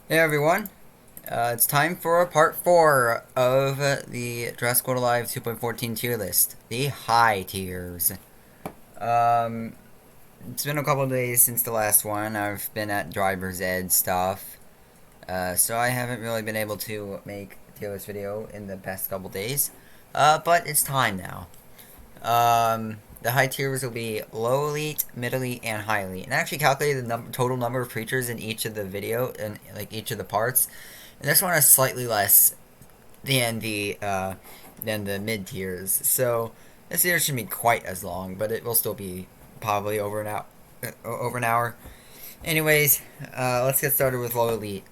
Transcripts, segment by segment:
Hey everyone, it's time for part 4 of the Jurassic World Alive 2.14 tier list. The high tiers. Um, it's been a couple of days since the last one. I've been at driver's ed stuff. So I haven't really been able to make a tier list video in the past couple days. But it's time now. The high tiers will be low elite, mid elite, and high elite. And I actually calculated the total number of creatures in each of the video and like each of the parts. And this one is slightly less than the mid tiers. So this tier shouldn't be quite as long, but it will still be probably over an hour. Anyways, let's get started with low elite.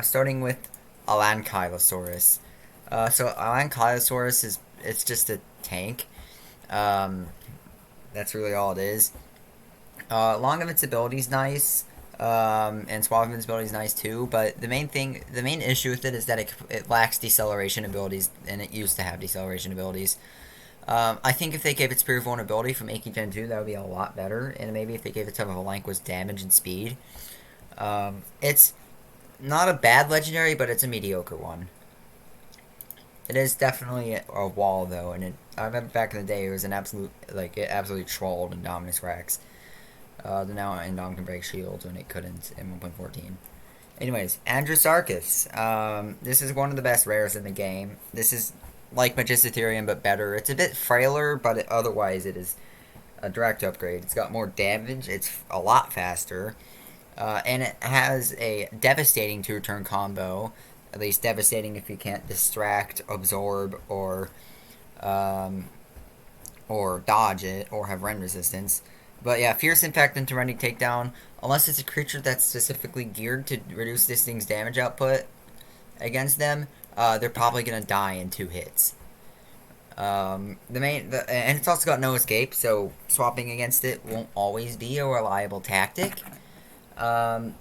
Starting with Kylosaurus. So Kylosaurus is it's just a tank. Um, that's really all it is. Long of its ability is nice, and Suave of its ability is nice too. But the main issue with it is that it lacks deceleration abilities, and it used to have deceleration abilities. I think if they gave it superior vulnerability from Aki Gen 2, that would be a lot better. And maybe if they gave it some of a Lanqua's damage and speed. It's not a bad legendary, but it's a mediocre one. It is definitely a wall though, and I remember back in the day it was an absolute it absolutely trolled Indominus Rex. Now Indom can break shields when it couldn't in 1.14. Anyways, Andrew Sarkis. This is one of the best rares in the game. This is like Magisteritherium but better. It's a bit frailer, but otherwise it is a direct upgrade. It's got more damage. It's a lot faster. And it has a devastating two-turn combo. At least devastating if you can't distract, absorb, um, or dodge it, or have rend resistance. But yeah, Fierce Impact into Rending Takedown, unless it's a creature that's specifically geared to reduce this thing's damage output against them, they're probably gonna die in 2 hits. And it's also got no escape, so swapping against it won't always be a reliable tactic.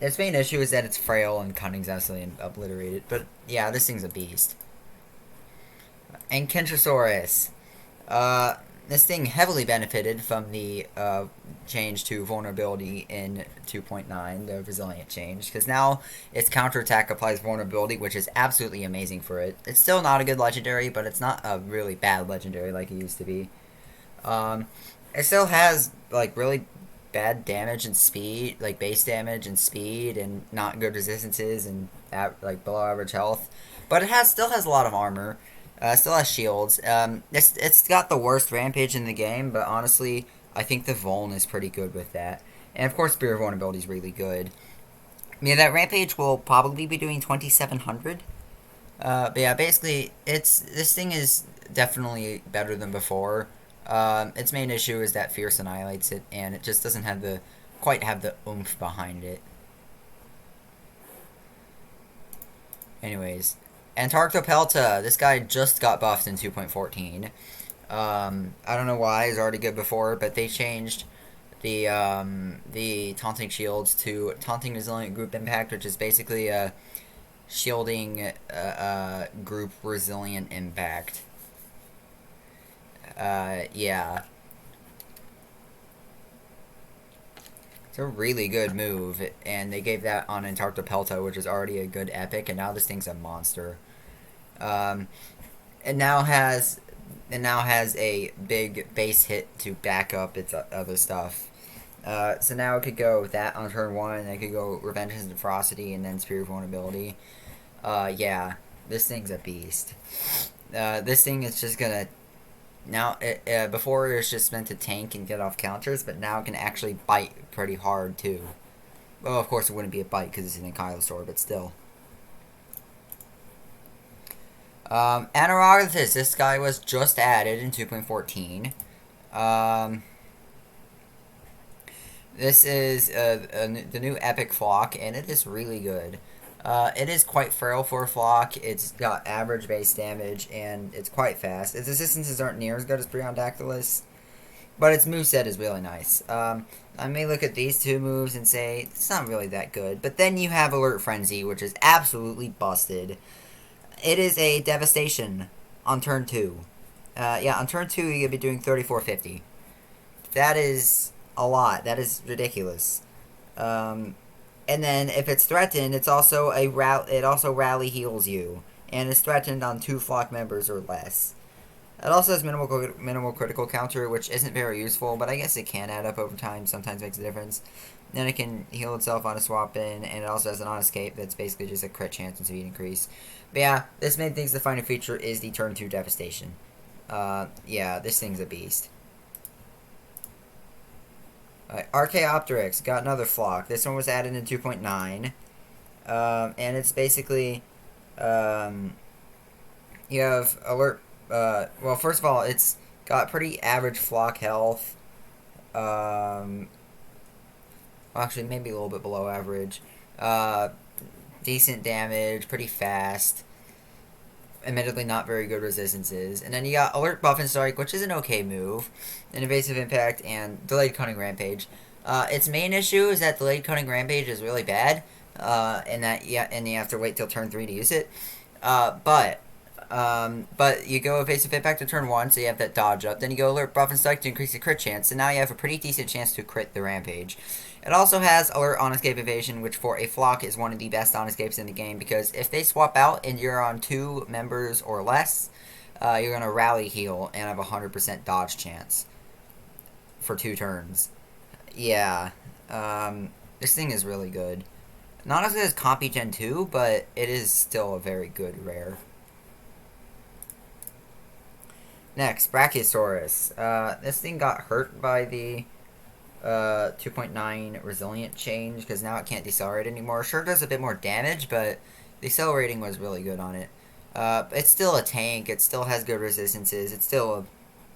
Its main issue is that it's frail and cunning's absolutely obliterated. But yeah, this thing's a beast. And Kentrosaurus. This thing heavily benefited from the change to vulnerability in 2.9, the resilient change, because now its counterattack applies vulnerability, which is absolutely amazing for it. It's still not a good legendary, but it's not a really bad legendary like it used to be. Um, it still has like really bad damage and speed, like base damage and speed, and not good resistances and like below average health. But still has a lot of armor. Still has shields. It's got the worst rampage in the game, but honestly, I think the Vuln is pretty good with that. And of course, Spear of Vulnerability is really good. Yeah, that rampage will probably be doing 2,700. But yeah, basically, this thing is definitely better than before. Its main issue is that Fierce annihilates it, and it just doesn't have quite have the oomph behind it. Anyways, Antarctopelta. This guy just got buffed in 2.14. I don't know why. He's already good before, but they changed the taunting shields to taunting resilient group impact, which is basically a shielding group resilient impact. Yeah. It's a really good move, and they gave that on Antarctopelta, which is already a good epic, and now this thing's a monster. Um, it now has a big base hit to back up its other stuff. So now it could go that on turn one, and it could go Revenge and Ferocity, and then Spirit of Vulnerability. Yeah, this thing's a beast. This thing is just gonna now, before it was just meant to tank and get off counters, but now it can actually bite pretty hard too. Well, of course it wouldn't be a bite because it's in a Kylosaur, but still. Anaerobicist, this guy was just added in 2.14. This is the new Epic Flock, and it is really good. It is quite frail for a flock. It's got average base damage, and it's quite fast. Its resistances aren't near as good as Briondaktylus, but its moveset is really nice. I may look at these two moves and say, it's not really that good. But then you have Alert Frenzy, which is absolutely busted. It is a Devastation on turn 2. Yeah, on turn 2 you're going to be doing 3450. That is a lot. That is ridiculous. And then if it's threatened, it also rally heals you, and is threatened on 2 flock members or less. It also has minimal critical counter, which isn't very useful, but I guess it can add up over time. Sometimes makes a difference. Then it can heal itself on a swap in, and it also has an on escape that's basically just a crit chance and speed increase. But yeah, this main thing's the final feature is the turn 2 devastation. Yeah, this thing's a beast. Archaeopteryx got another flock. This one was added in 2.9. And it's basically, you have alert. Well, first of all, it's got pretty average flock health. Actually, maybe a little bit below average. Decent damage, pretty fast. Admittedly, not very good resistances. And then you got Alert, Buff, and Strike, which is an okay move. An Evasive Impact, and Delayed Cunning Rampage. Its main issue is that Delayed Cunning Rampage is really bad. And you have to wait till turn 3 to use it. But you go Evasive Impact to turn 1, so you have that dodge up. Then you go Alert, Buff, and Strike to increase the crit chance. So now you have a pretty decent chance to crit the Rampage. It also has Alert, On Escape, Evasion, which for a flock is one of the best on escapes in the game, because if they swap out and you're on 2 members or less, you're going to rally heal and have a 100% dodge chance for 2 turns. Yeah, this thing is really good. Not as good as Compy Gen 2, but it is still a very good rare. Next, Brachiosaurus. This thing got hurt by the 2.9 resilient change, because now it can't decelerate anymore. Sure does a bit more damage, but decelerating was really good on it. It's still a tank. It still has good resistances. It's still a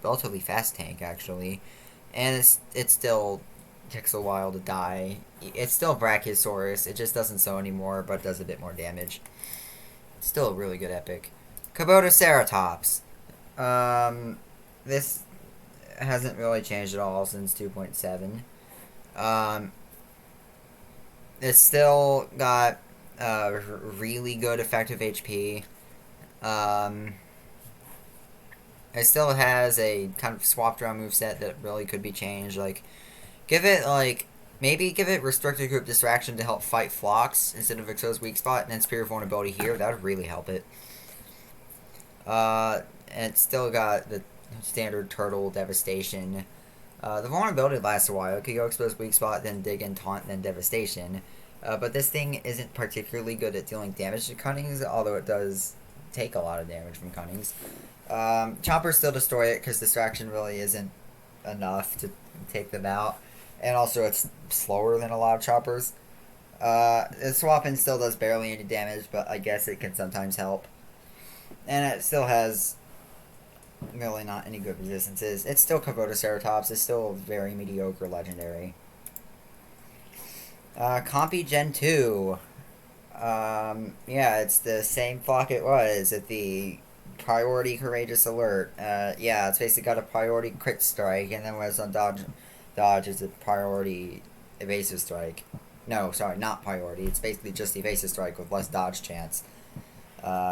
relatively fast tank, actually. And it still takes a while to die. It's still Brachiosaurus. It just doesn't so anymore, but does a bit more damage. It's still a really good epic. Kylosaurus. This hasn't really changed at all since 2.7. It's still got really good effective HP. It still has a kind of swap around moveset that really could be changed. Like, maybe give it restricted group distraction to help fight flocks instead of exposed weak spot, and then Spear Vulnerability here. That would really help it. And it's still got the standard turtle devastation. The vulnerability lasts a while. It could go exposed weak spot, then dig and taunt, then devastation. But this thing isn't particularly good at dealing damage to Cunnings, although it does take a lot of damage from Cunnings. Choppers still destroy it because distraction really isn't enough to take them out. And also it's slower than a lot of choppers. The swap-in still does barely any damage, but I guess it can sometimes help. And it still has really not any good resistances. It's still Kylosaurus. It's still very mediocre legendary. Compy Gen 2. Yeah, it's the same flock it was at the priority courageous alert. Yeah, it's basically got a priority crit strike, and then when it's on dodge is a priority evasive strike. No, sorry, not priority. It's basically just evasive strike with less dodge chance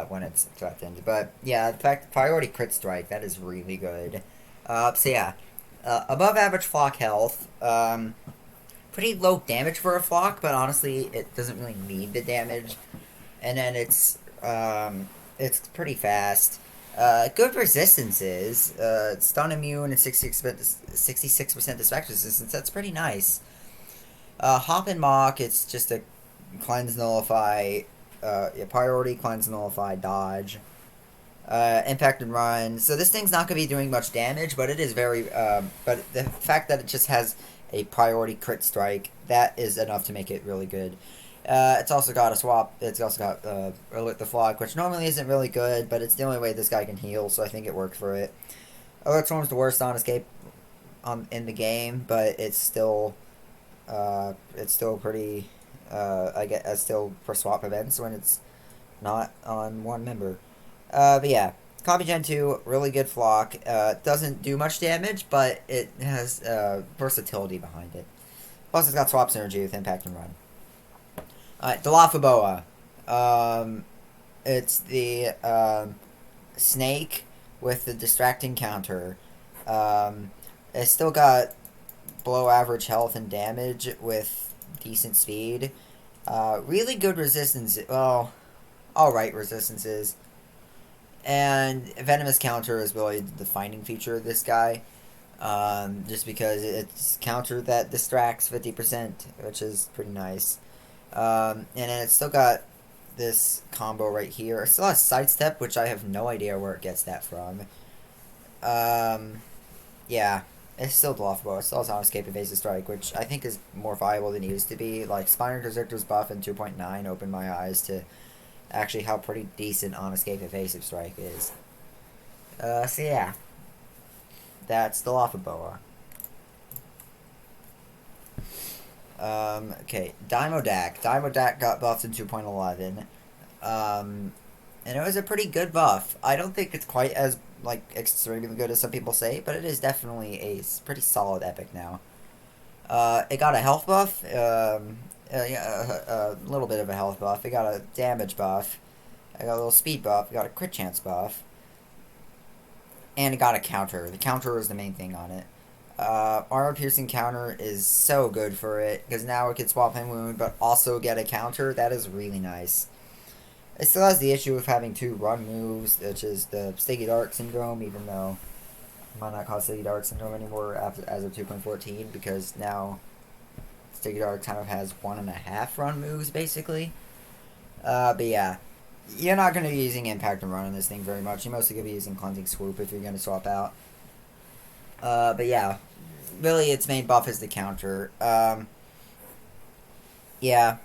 when it's threatened. But yeah, in fact, priority crit strike, that is really good. So yeah, above average flock health. Pretty low damage for a flock, but honestly, it doesn't really need the damage. And then it's pretty fast. Good resistances. Stun immune and 66% distract resistance. That's pretty nice. Hop and Mock, it's just a cleanse, nullify, priority, cleanse, nullify, dodge. Impact and run. So this thing's not going to be doing much damage, but it is very, but the fact that it just has a priority crit strike, that is enough to make it really good. It's also got a swap. It's also got Alert the Flock, which normally isn't really good, but it's the only way this guy can heal, so I think it works for it. Alert Storm's the worst on escape in the game, but it's still pretty. I guess still for swap events when it's not on one member. But yeah. Compy Gen 2, really good flock. Doesn't do much damage, but it has versatility behind it. Plus, it's got swap synergy with Impact and Run. Dilophoboa. It's the snake with the distracting counter. It's still got below average health and damage with decent speed. Really good resistance. Well, alright resistances. And Venomous Counter is really the defining feature of this guy. Just because it's counter that distracts 50%, which is pretty nice. And then it's still got this combo right here. It still has Sidestep, which I have no idea where it gets that from. Yeah. It's still Dilophoboa. It still has On-Escape Evasive Strike, which I think is more viable than it used to be. Like, Spiner Deserter's buff in 2.9 opened my eyes to actually how pretty decent On-Escape Evasive Strike is. So yeah. That's Dilophoboa. Okay, Dymodac. Dymodac got buffed in 2.11. And it was a pretty good buff. I don't think it's quite as, like, extremely good as some people say, but it is definitely a pretty solid epic now. It got a health buff, a little bit of a health buff. It got a damage buff. It got a little speed buff. It got a crit chance buff. And it got a counter. The counter is the main thing on it. Armor piercing counter is so good for it, because now it can swap in wound, but also get a counter. That is really nice. It still has the issue of having 2 run moves, which is the Stegod syndrome, even though I might not call it Stegod syndrome anymore as of 2.14, because now Stegod kind of has 1.5 run moves, basically. But yeah, you're not going to be using Impact and Run on this thing very much. You're mostly going to be using Cleansing Swoop if you're going to swap out. But yeah, really its main buff is the counter. Yeah.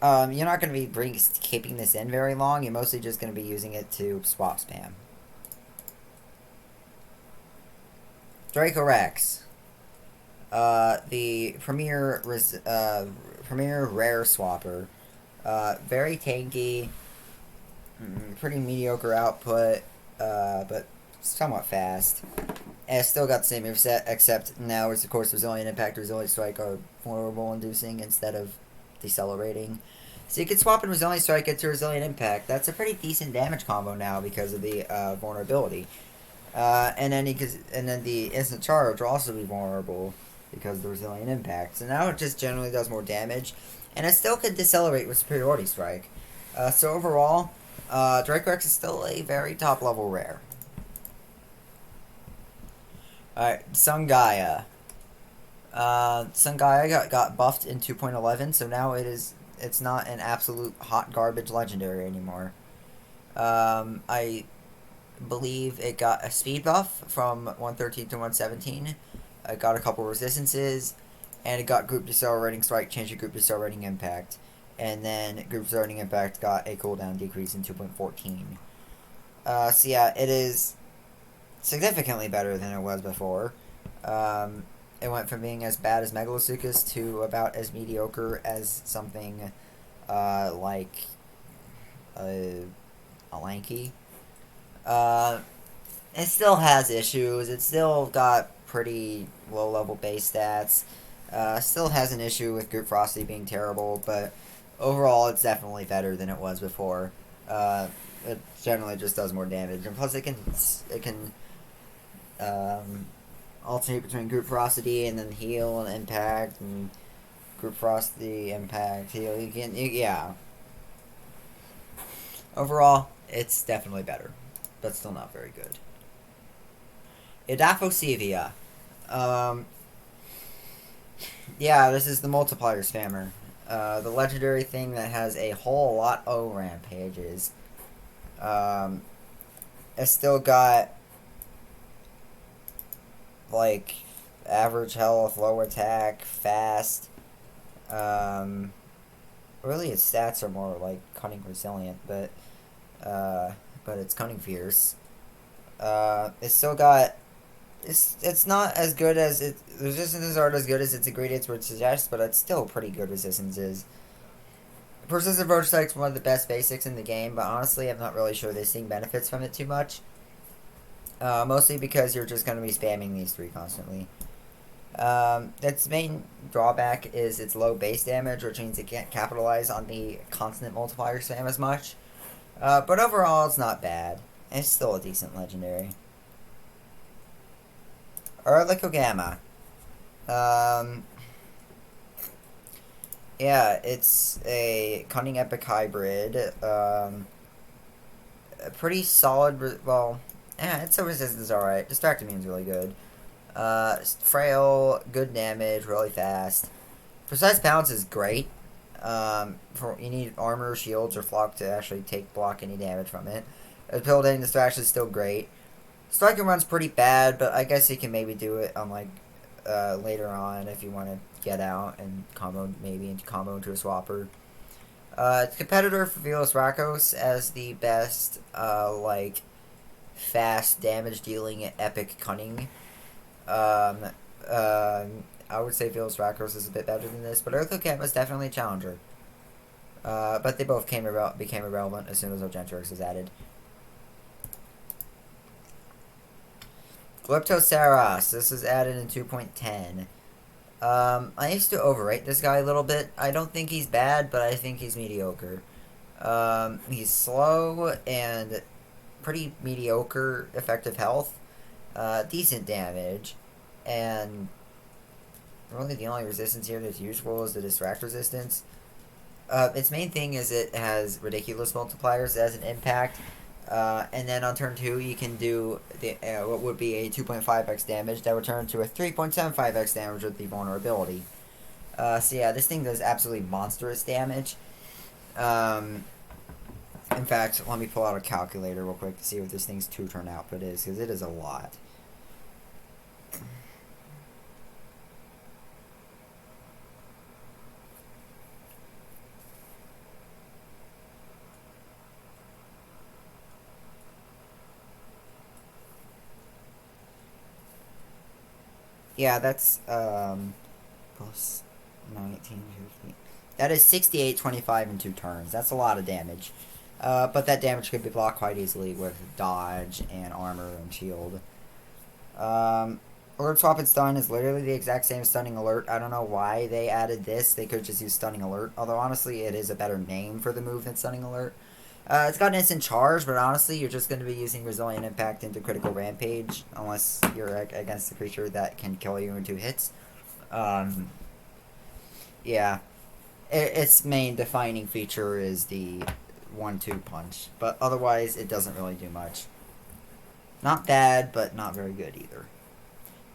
You're not going to be keeping this in very long. You're mostly just going to be using it to swap spam. Draco Rex. The premier rare swapper. Very tanky. Pretty mediocre output. But somewhat fast. And it's still got the same moveset, except now it's, of course, Resilient Impact, Resilient Strike are vulnerable inducing instead of decelerating. So you can swap in Resilient Strike into Resilient Impact. That's a pretty decent damage combo now because of the vulnerability. And then the Instant Charge will also be vulnerable because of the Resilient Impact. So now it just generally does more damage. And it still can decelerate with Superiority Strike. So overall, Draco Rex is still a very top level rare. Alright, Sungaya. Sungaya got buffed in 2.11, so now it's not an absolute hot garbage legendary anymore. I believe it got a speed buff from 113 to 117. It got a couple resistances, and it got group decelerating strike, change of group decelerating impact. And then group decelerating impact got a cooldown decrease in 2.14. So yeah, it is significantly better than it was before. It went from being as bad as Megalonics to about as mediocre as something like a Lanky. It still has issues. It still got pretty low level base stats. Still has an issue with Group Frosty being terrible, but overall it's definitely better than it was before. It generally just does more damage, and plus it can alternate between Group Ferocity and then Heal and Impact and Group Ferocity, Impact, Heal. Yeah. Overall, it's definitely better, but still not very good. Edaphoseivia. Yeah, this is the multiplier spammer. The legendary thing that has a whole lot of rampages. It's still got like average health, low attack, fast. Really its stats are more like cunning resilient, but it's cunning fierce. It's still got it's not as good as the resistances aren't as good as its ingredients would suggest, but it's still pretty good resistances. Persistent Roach Strike's one of the best basics in the game, but honestly I'm not really sure this thing benefits from it too much. Mostly because you're just going to be spamming these 3 constantly. Its main drawback is its low base damage, which means it can't capitalize on the constant multiplier spam as much. But overall, it's not bad. It's still a decent legendary. Erlikogama. Yeah, it's a cunning epic hybrid. A pretty solid. Well, yeah, its resistance is alright. Distract immune's really good. Frail, good damage, really fast. Precise balance is great. For you need armor, shields, or flock to actually block any damage from it. Building distraction is still great. Striking run's pretty bad, but I guess you can maybe do it on like later on if you want to get out and combo into a swapper. Competitor for Velociraptor as the best like fast damage dealing epic cunning. Um, I would say Velociraptor is a bit better than this, but Arthocamp was definitely a challenger. But they both became irrelevant as soon as Argentaurix was added. Glyptoceras. This was added in 2.10. I used to overrate this guy a little bit. I don't think he's bad, but I think he's mediocre. He's slow and pretty mediocre effective health. Decent damage. And really the only resistance here that's useful is the distract resistance. Its main thing is it has ridiculous multipliers as an impact. And then on turn 2, you can do what would be a 2.5x damage that would turn to a 3.75x damage with the vulnerability. So yeah, this thing does absolutely monstrous damage. In fact, let me pull out a calculator real quick to see what this thing's 2-turn output is, because it is a lot. Yeah, that's plus 19, 15. That is 68.25 in 2 turns. That's a lot of damage. But that damage could be blocked quite easily with dodge and armor and shield. Alert Swap and Stun is literally the exact same Stunning Alert. I don't know why they added this. They could just use Stunning Alert. Although, honestly, it is a better name for the move than Stunning Alert. It's got an instant charge, but honestly, you're just going to be using Resilient Impact into Critical Rampage, unless you're against a creature that can kill you in 2 hits. Yeah. Its main defining feature is the 1-2 punch, but otherwise, it doesn't really do much. Not bad, but not very good either.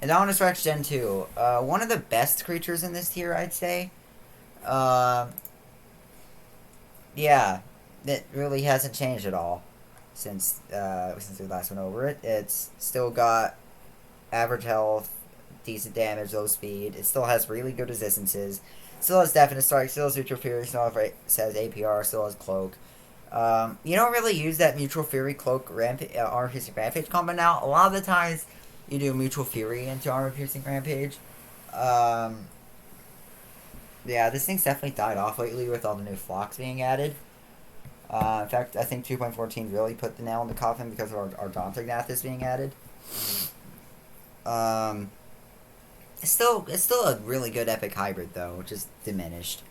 Indominus Rex Gen 2. One of the best creatures in this tier, I'd say. Yeah. It really hasn't changed at all since we last went over it. It's still got average health, decent damage, low speed. It still has really good resistances. Still has Definite Strike, still has Mutual Fury, still has APR, still has Cloak. You don't really use that Mutual Fury, Cloak, Armor Piercing Rampage combo now. A lot of the times, you do Mutual Fury into Armor Piercing Rampage. Yeah, this thing's definitely died off lately with all the new flocks being added. In fact, I think 2.14 really put the nail in the coffin because of our Ardontasaurus being added. It's still a really good epic hybrid though, just diminished.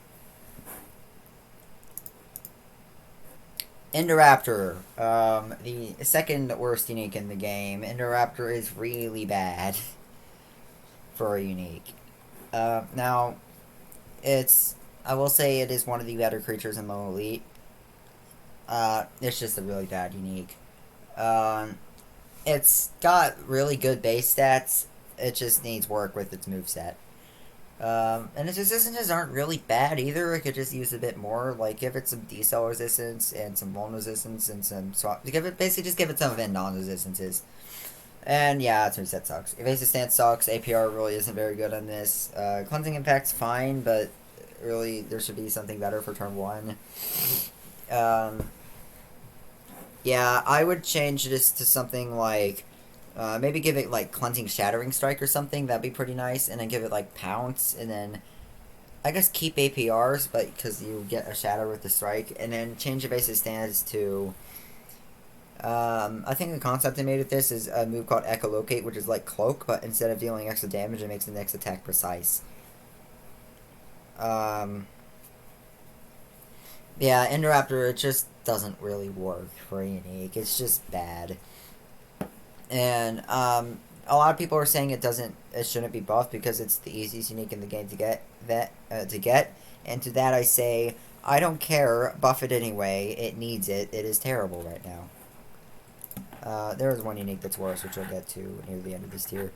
Indoraptor, the second worst unique in the game. Indoraptor is really bad for a unique. Now, I will say it is one of the better creatures in low elite. It's just a really bad unique. It's got really good base stats. It just needs work with its moveset. And its resistances aren't really bad either. It could just use a bit more. Like, give it some decel resistance and some vuln resistance and some swap. Basically, just give it some non resistances. And yeah, its moveset sucks. Evasive Stance sucks. APR really isn't very good on this. Cleansing Impact's fine, but really, there should be something better for turn 1. Yeah, I would change this to something like, maybe give it like Cleansing Shattering Strike or something. That'd be pretty nice. And then give it like Pounce, and then I guess keep APRs, but because you get a Shatter with the Strike, and then change Evasive Stance to. I think the concept they made with this is a move called Echolocate, which is like Cloak, but instead of dealing extra damage, it makes the next attack precise. Yeah, Indoraptor, it just doesn't really work for a unique. It's just bad. And a lot of people are saying it shouldn't be buffed because it's the easiest unique in the game to get. And to that I say, I don't care, buff it anyway, it needs it, it is terrible right now. There is one unique that's worse, which I'll get to near the end of this tier.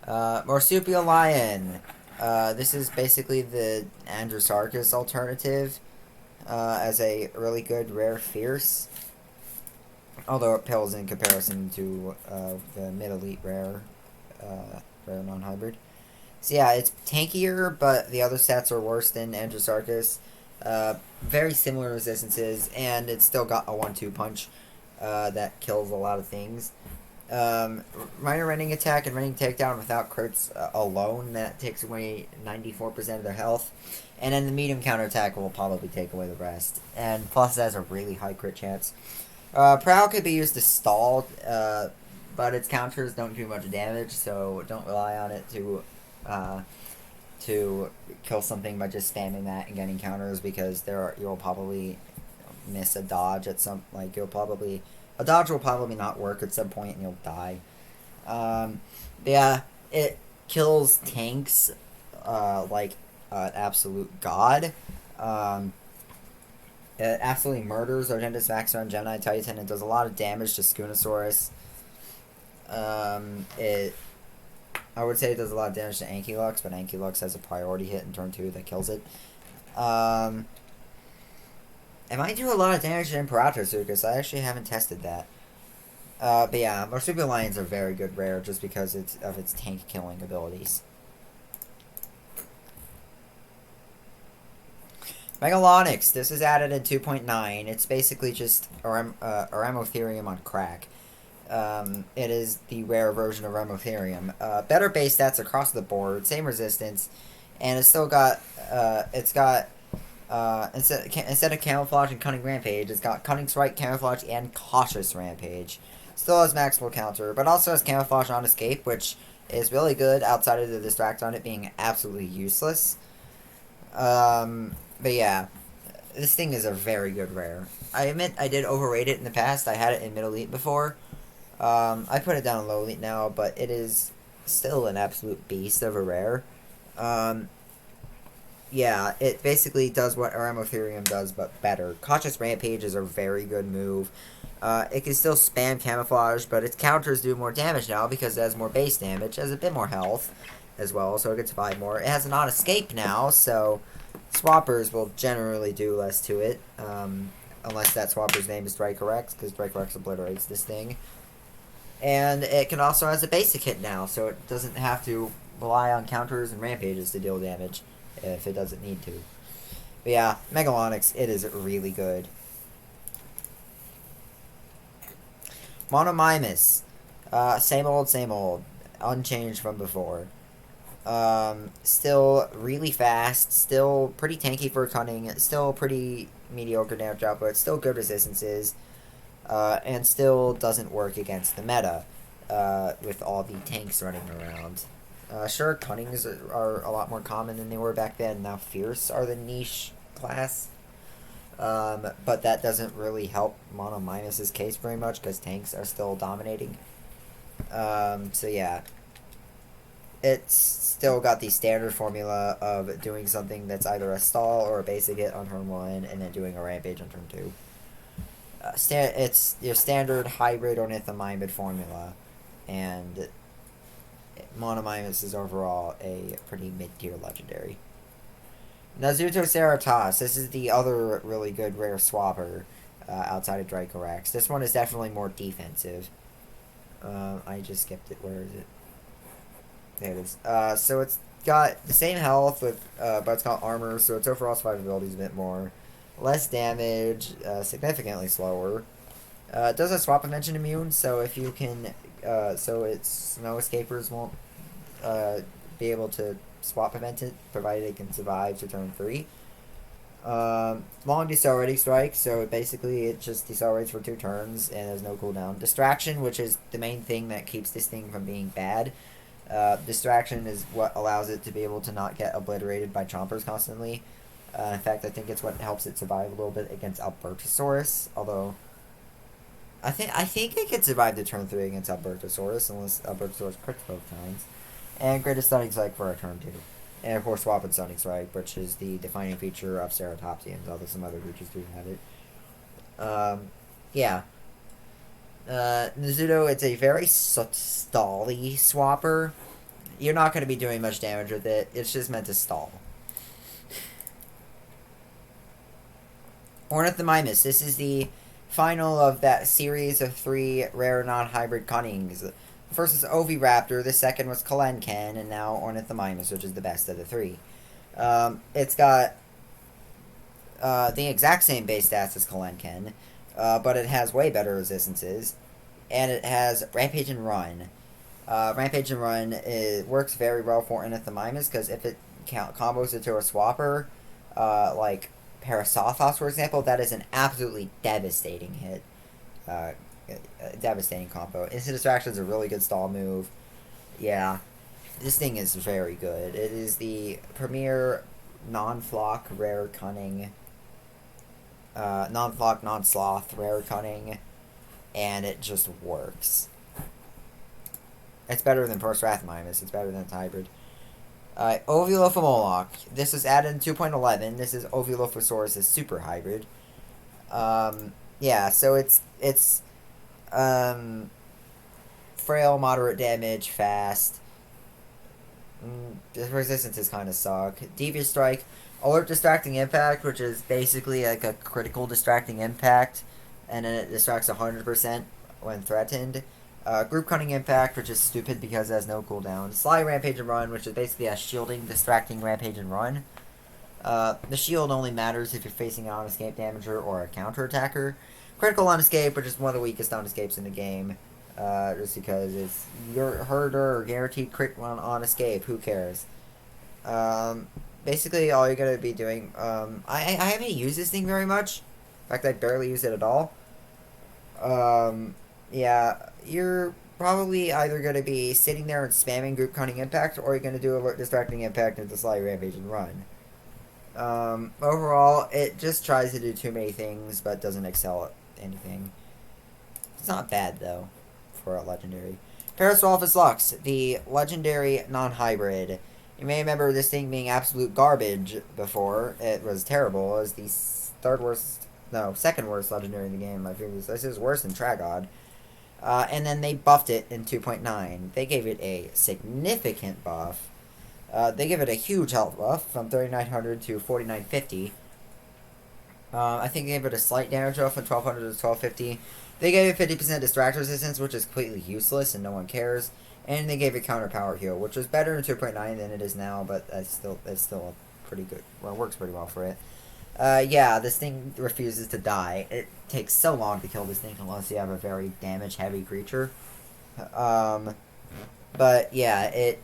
Marsupial Lion. This is basically the Sarkis alternative, as a really good rare fierce. Although it pales in comparison to the mid-elite rare non-hybrid. So yeah, it's tankier, but the other stats are worse than Sarkis. Very similar resistances, and it's still got a 1-2 punch that kills a lot of things. Minor rending attack and rending takedown without crits alone, that takes away 94% of their health. And then the medium counterattack will probably take away the rest. And plus it has a really high crit chance. Prowl could be used to stall, but its counters don't do much damage, so don't rely on it to kill something by just spamming that and getting counters, because you'll probably miss a dodge at some, like, a dodge will probably not work at some point and you'll die. Yeah, it kills tanks like an absolute god. It absolutely murders Argentus Vaxxer and Gemini Titan. It does a lot of damage to Scootasaurus. I would say it does a lot of damage to Ankylux, but Ankylux has a priority hit in turn 2 that kills it. It might do a lot of damage to Imperatosuchus. I actually haven't tested that. But yeah, Marsupial Lions are very good rare just because of its tank killing abilities. Megalonics. This is added in 2.9. It's basically just Aramotherium on crack. It is the rare version of Aramotherium. Better base stats across the board, same resistance, and it's still got instead of Camouflage and Cunning Rampage, it's got Cunning Strike, Camouflage, and Cautious Rampage. Still has maximal counter, but also has Camouflage on Escape, which is really good outside of the Distract on it being absolutely useless. But yeah, this thing is a very good rare. I admit I did overrate it in the past. I had it in Mid Elite before. I put it down in Low Elite now, but it is still an absolute beast of a rare. Yeah, it basically does what Aramotherium does, but better. Cautious Rampage is a very good move. It can still spam Camouflage, but its counters do more damage now because it has more base damage. It has a bit more health as well, so it can survive more. It has a non-escape now, so swappers will generally do less to it. Unless that swapper's name is Dymodac Rex, because Dymodac Rex obliterates this thing. And it can also has a basic hit now, so it doesn't have to rely on counters and rampages to deal damage if it doesn't need to. But yeah, Megalonics, it is really good. Monomimos. Same old, unchanged from before. Still really fast, still pretty tanky for cunning, still pretty mediocre damage output, still good resistances, and still doesn't work against the meta, with all the tanks running around. Sure, cunnings are a lot more common than they were back then. Now fierce are the niche class. But that doesn't really help Monomimos' case very much because tanks are still dominating. So yeah. It's still got the standard formula of doing something that's either a stall or a basic hit on turn 1 and then doing a rampage on turn 2. It's your standard hybrid Ornithomimid formula, and Monomimos is overall a pretty mid-tier legendary. Now, Zootoceratos. This is the other really good rare swapper outside of Dymodac Rex. This one is definitely more defensive. I just skipped it. Where is it? There it is. So it's got the same health, but it's got armor, so its overall survivability is a bit more. Less damage, significantly slower. It does have Swap Invention immune, so if you can, so its Snow Escapers won't be able to swap prevent it, provided it can survive to turn 3. Long Decelerating Strike, so basically it just decelerates for 2 turns, and there's no cooldown. Distraction, which is the main thing that keeps this thing from being bad. Distraction is what allows it to be able to not get obliterated by chompers constantly. In fact, I think it's what helps it survive a little bit against Albertosaurus, although I think it can survive to turn 3 against Albertosaurus, unless Albertosaurus crits both times. And Greatest Stunning Strike for a turn 2. And of course, swap with Sonic Strike, which is the defining feature of Ceratopsians, although some other creatures do have it. Yeah. Mizuto, it's a very stally swapper. You're not going to be doing much damage with it. It's just meant to stall. Ornithomimos. This is the final of that series of 3 rare non-hybrid cunnings. The first was Oviraptor, the second was Kalenken, and now Ornithomimos, which is the best of the 3. It's got the exact same base stats as Kalenken, but it has way better resistances, and it has Rampage and Run. Rampage and Run works very well for Ornithomimos, because if it combos it to a swapper, like Parasaurus, for example, that is an absolutely devastating hit. Devastating combo. Instant Distraction is a really good stall move. Yeah, this thing is very good. It is the premier non-flock rare cunning. Non-flock, non-sloth rare cunning. And it just works. It's better than Prostrathmimus. It's better than its hybrid. Dilophoboa. This was added in 2.11. This is Dilophosaurus' super hybrid. Yeah, so it's frail, moderate damage, fast. The resistances kind of suck. Devious Strike, Alert Distracting Impact, which is basically like a critical distracting impact, and then it distracts 100% when threatened. Group Cunning Impact, which is stupid because it has no cooldown. Sly Rampage and Run, which is basically a shielding, distracting Rampage and Run. The shield only matters if you're facing an on-escape damager or a counter-attacker. Critical on-escape, which is one of the weakest on-escapes in the game. Just because it's your herder or guaranteed crit on-escape. Who cares? Basically, all you're going to be doing... I haven't used this thing very much. In fact, I barely use it at all. Yeah, you're probably either going to be sitting there and spamming Group Cunning Impact, or you're going to do Alert Distracting Impact into Sly Rampage and Run. Overall, it just tries to do too many things, but doesn't excel at anything. It's not bad, though, for a legendary. Parasaurolophus Lux, the legendary non-hybrid. You may remember this thing being absolute garbage before. It was terrible. It was the second worst legendary in the game. This is worse than Tragod. And then they buffed it in 2.9. They gave it a significant buff. They give it a huge health buff from 3,900 to 4,950. I think they gave it a slight damage buff from 1,200 to 1,250. They gave it 50% distract resistance, which is completely useless and no one cares. And they gave it counter power heal, which was better in 2.9 than it is now, but it's still a pretty good. Well, it works pretty well for it. Yeah, this thing refuses to die. It takes so long to kill this thing unless you have a very damage-heavy creature. But yeah, it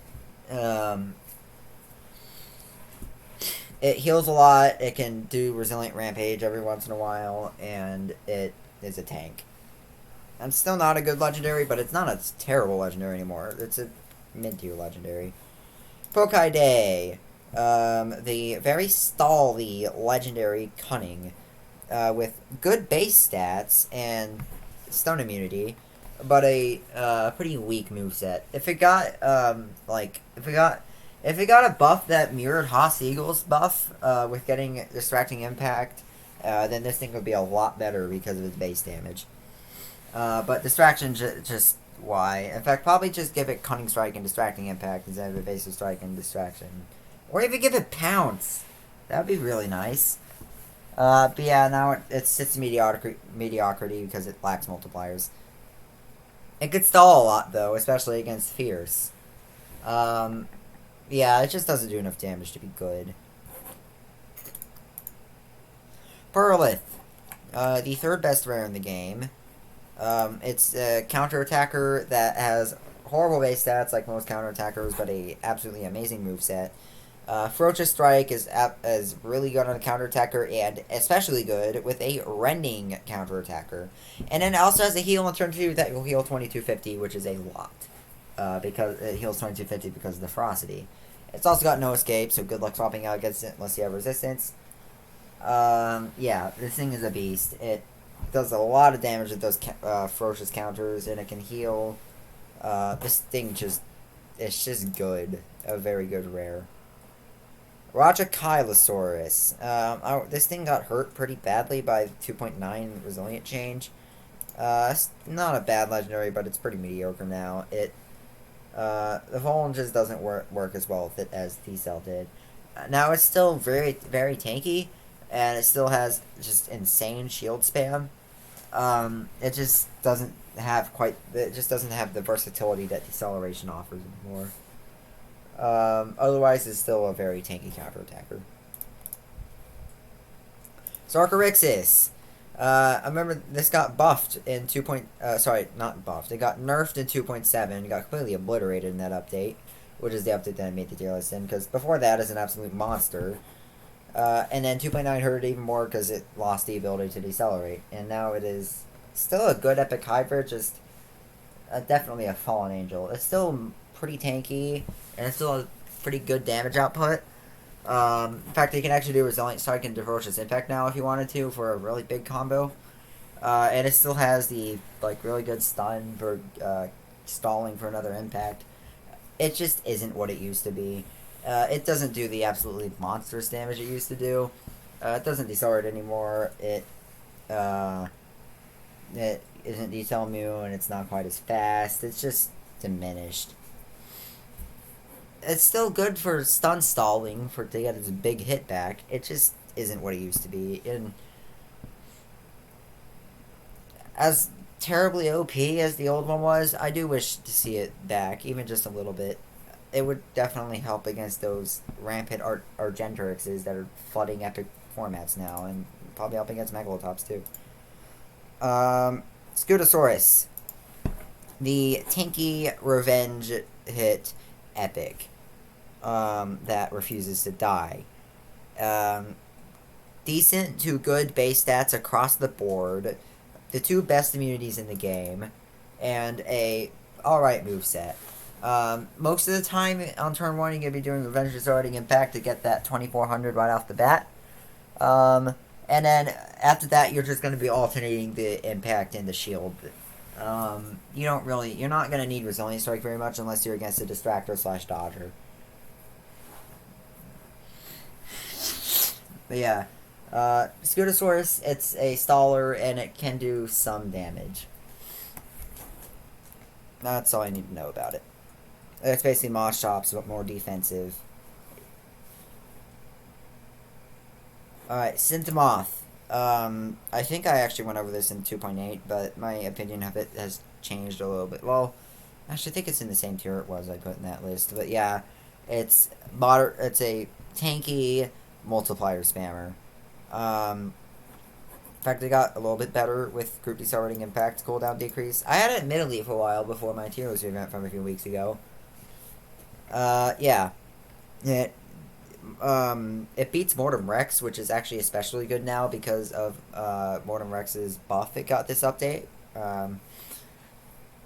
heals a lot. It can do Resilient Rampage every once in a while, and it is a tank. And still not a good legendary, but it's not a terrible legendary anymore. It's a mid-tier legendary. Pokai the very stally legendary Cunning, with good base stats and stun immunity, but a pretty weak moveset. If it got if it got a buff that mirrored Haas Eagle's buff, with getting Distracting Impact, then this thing would be a lot better because of its base damage. But Distraction just why? In fact, probably just give it Cunning Strike and Distracting Impact instead of Evasive Strike and Distraction. Or even give it Pounce. That would be really nice. But yeah, now it sits mediocrity because it lacks multipliers. It could stall a lot, though, especially against Fierce. Yeah, it just doesn't do enough damage to be good. Perlith. The third best rare in the game. It's a counter-attacker that has horrible base stats like most counter-attackers, but a absolutely amazing moveset. Ferocious Strike is really good on a counter-attacker, and especially good with a Rending counter-attacker. And then it also has a heal on turn 2 that will heal 2250, which is a lot. Because it heals 2250 because of the Ferocity. It's also got no escape, so good luck swapping out against it unless you have resistance. Yeah, this thing is a beast. It does a lot of damage with those ferocious counters, and it can heal. This thing it's just good. A very good rare. Kylosaurus. This thing got hurt pretty badly by 2.9 resilient change. It's not a bad legendary, but it's pretty mediocre now. The Voln just doesn't work as well with it as T-Cell did. Now it's still very, very tanky, and it still has just insane shield spam. It just doesn't have the versatility that Deceleration offers anymore. Otherwise, it's still a very tanky counterattacker. Sarkis. I remember this got buffed in sorry, not buffed. It got nerfed in 2.7. It got completely obliterated in that update, which is the update that I made the tier list in. Because before that, it's an absolute monster. And then 2.9 hurt it even more because it lost the ability to decelerate. And now it is still a good epic hybrid, just definitely a fallen angel. It's still pretty tanky, and it's still a pretty good damage output. In fact, you can actually do Resilient Strike and Ferocious Impact now if you wanted to for a really big combo. And it still has the really good stun for stalling for another impact. It just isn't what it used to be. It doesn't do the absolutely monstrous damage it used to do. It doesn't decelerate anymore. It isn't decel immune. It's not quite as fast. It's just diminished. It's still good for stun stalling to get its big hit back. It just isn't what it used to be. And as terribly OP as the old one was, I do wish to see it back, even just a little bit. It would definitely help against those rampant Argentorixes that are flooding epic formats now, and probably help against Megalotops too. Scootasaurus. The tanky revenge hit epic. That refuses to die. Decent to good base stats across the board. The two best immunities in the game. And a alright moveset. Most of the time on turn 1 you're going to be doing Revenge Resorting Impact to get that 2400 right off the bat. And then after that you're just going to be alternating the Impact and the Shield. You're not going to need Resilient Strike very much unless you're against a Distractor / Dodger. But yeah, Scootasaurus, it's a staller and it can do some damage. That's all I need to know about it. It's basically Mosh Chops, but more defensive. Alright, Synthemoth. I think I actually went over this in 2.8, but my opinion of it has changed a little bit. Well, actually I think it's in the same tier it was I put in that list. But yeah, it's a tanky multiplier spammer. In fact, they got a little bit better with group decelerating impact cooldown decrease. I had it admittedly for a while before my tier list event from a few weeks ago. Yeah. It beats Mortem Rex, which is actually especially good now because of Mortem Rex's buff it got this update.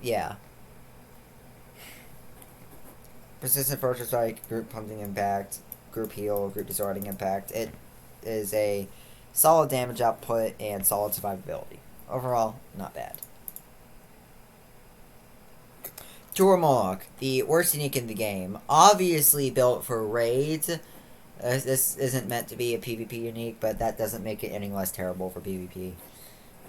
Yeah. Persistent Fortress Strike, Group Pumping Impact, Group Heal, Group Decelerating Impact. It is a solid damage output and solid survivability. Overall, not bad. Kyla Moloch, the worst unique in the game. Obviously built for raids. This isn't meant to be a PvP unique, but that doesn't make it any less terrible for PvP.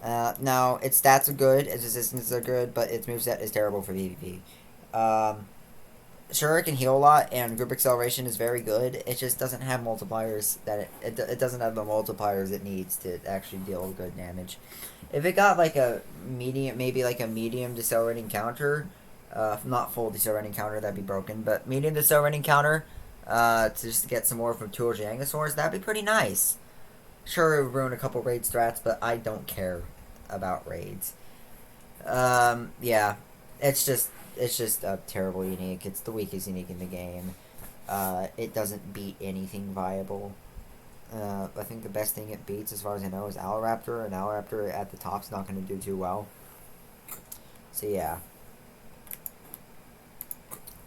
Now, its stats are good, its resistance are good, but its moveset is terrible for PvP. Sure, it can heal a lot, and group acceleration is very good. It just doesn't have multipliers that it doesn't have the multipliers it needs to actually deal good damage. If it got like a medium, maybe like a medium decelerating counter, not full decelerating counter, that'd be broken, but medium decelerating counter, to just get some more from two Giganosaurs, that'd be pretty nice. Sure, it would ruin a couple raid strats, but I don't care about raids. Yeah, it's just a terrible unique. It's the weakest unique in the game. It doesn't beat anything viable. I think the best thing it beats, as far as I know, is Alouraptor, and Alouraptor at the top's not going to do too well. So yeah.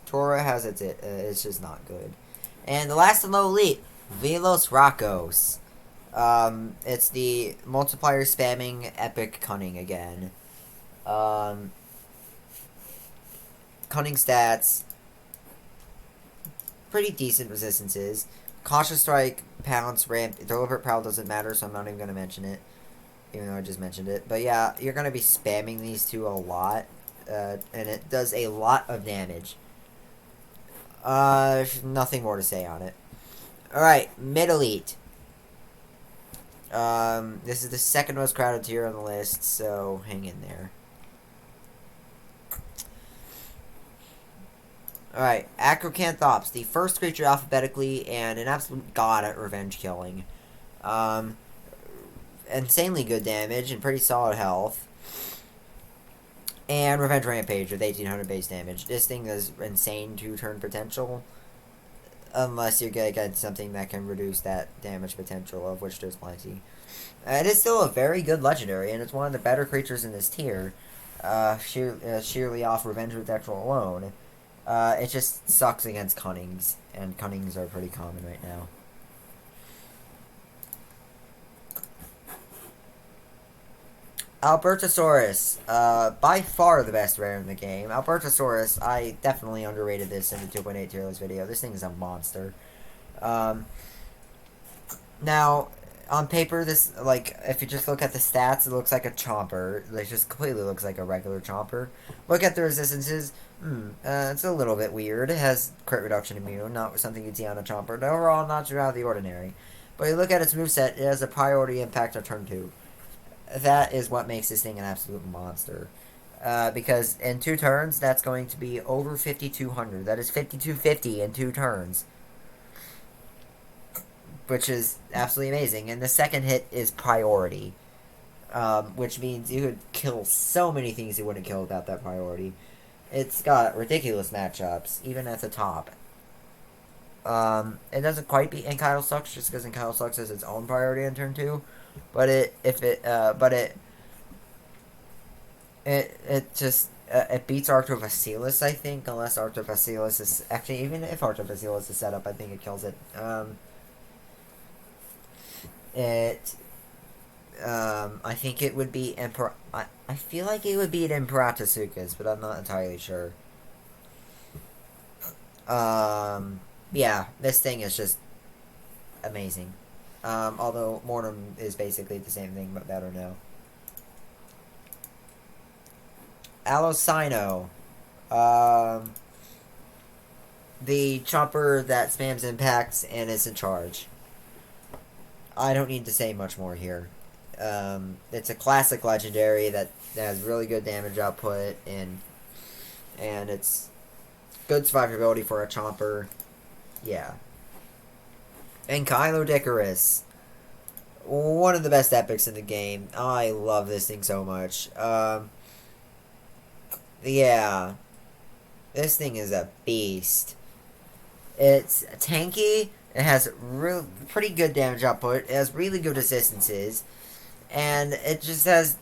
Tora has it's just not good. And the last and low elite, Velociraptor. It's the multiplier spamming epic cunning again. Cunning stats, pretty decent resistances. Cautious Strike, Pounce, Ramp, Deliberate Prowl doesn't matter, so I'm not even going to mention it. Even though I just mentioned it. But yeah, you're going to be spamming these two a lot. And it does a lot of damage. Nothing more to say on it. Alright, Mid-Elite. This is the second most crowded tier on the list, so hang in there. Alright, Acrocanthops, the first creature alphabetically, and an absolute god at revenge killing. Insanely good damage and pretty solid health. And Revenge Rampage with 1800 base damage. This thing is insane 2-turn potential. Unless you get something that can reduce that damage potential, of which there's plenty. It is still a very good legendary, and it's one of the better creatures in this tier. Sheerly off Revenge Potential alone. It just sucks against Cunnings, and Cunnings are pretty common right now. Albertosaurus, by far the best rare in the game. Albertosaurus, I definitely underrated this in the 2.8 tier list video. This thing is a monster. Now, on paper, this, like, if you just look at the stats, it looks like a Chomper. It just completely looks like a regular Chomper. Look at the resistances. It's a little bit weird. It has crit reduction immune, not something you'd see on a Chomper. But overall, not too out of the ordinary. But you look at its moveset, it has a priority impact on turn 2. That is what makes this thing an absolute monster. Because in 2 turns, that's going to be over 5,200. That is 5,250 in 2 turns. Which is absolutely amazing. And the second hit is priority. Which means you could kill so many things you wouldn't kill without that priority. It's got ridiculous matchups, even at the top. It doesn't quite beat Kylosaurus, just because Kylosaurus has its own priority in turn 2. But it beats Arctofacilis, I think, unless Arctofacilis is, actually, even if Arctofacilis is set up, I think it kills it. I think it would be I feel like it would beat Imperatosuchus, but I'm not entirely sure. Yeah, this thing is just amazing. Although Mortem is basically the same thing, but better now. Alossano. The chopper that spams impacts and is in charge. I don't need to say much more here. It's a classic legendary that has really good damage output, and it's good survivability for a chomper. Yeah. And Kylosaurus, one of the best epics in the game. I love this thing so much. Yeah. This thing is a beast. It's tanky. It has pretty good damage output. It has really good resistances. And it just has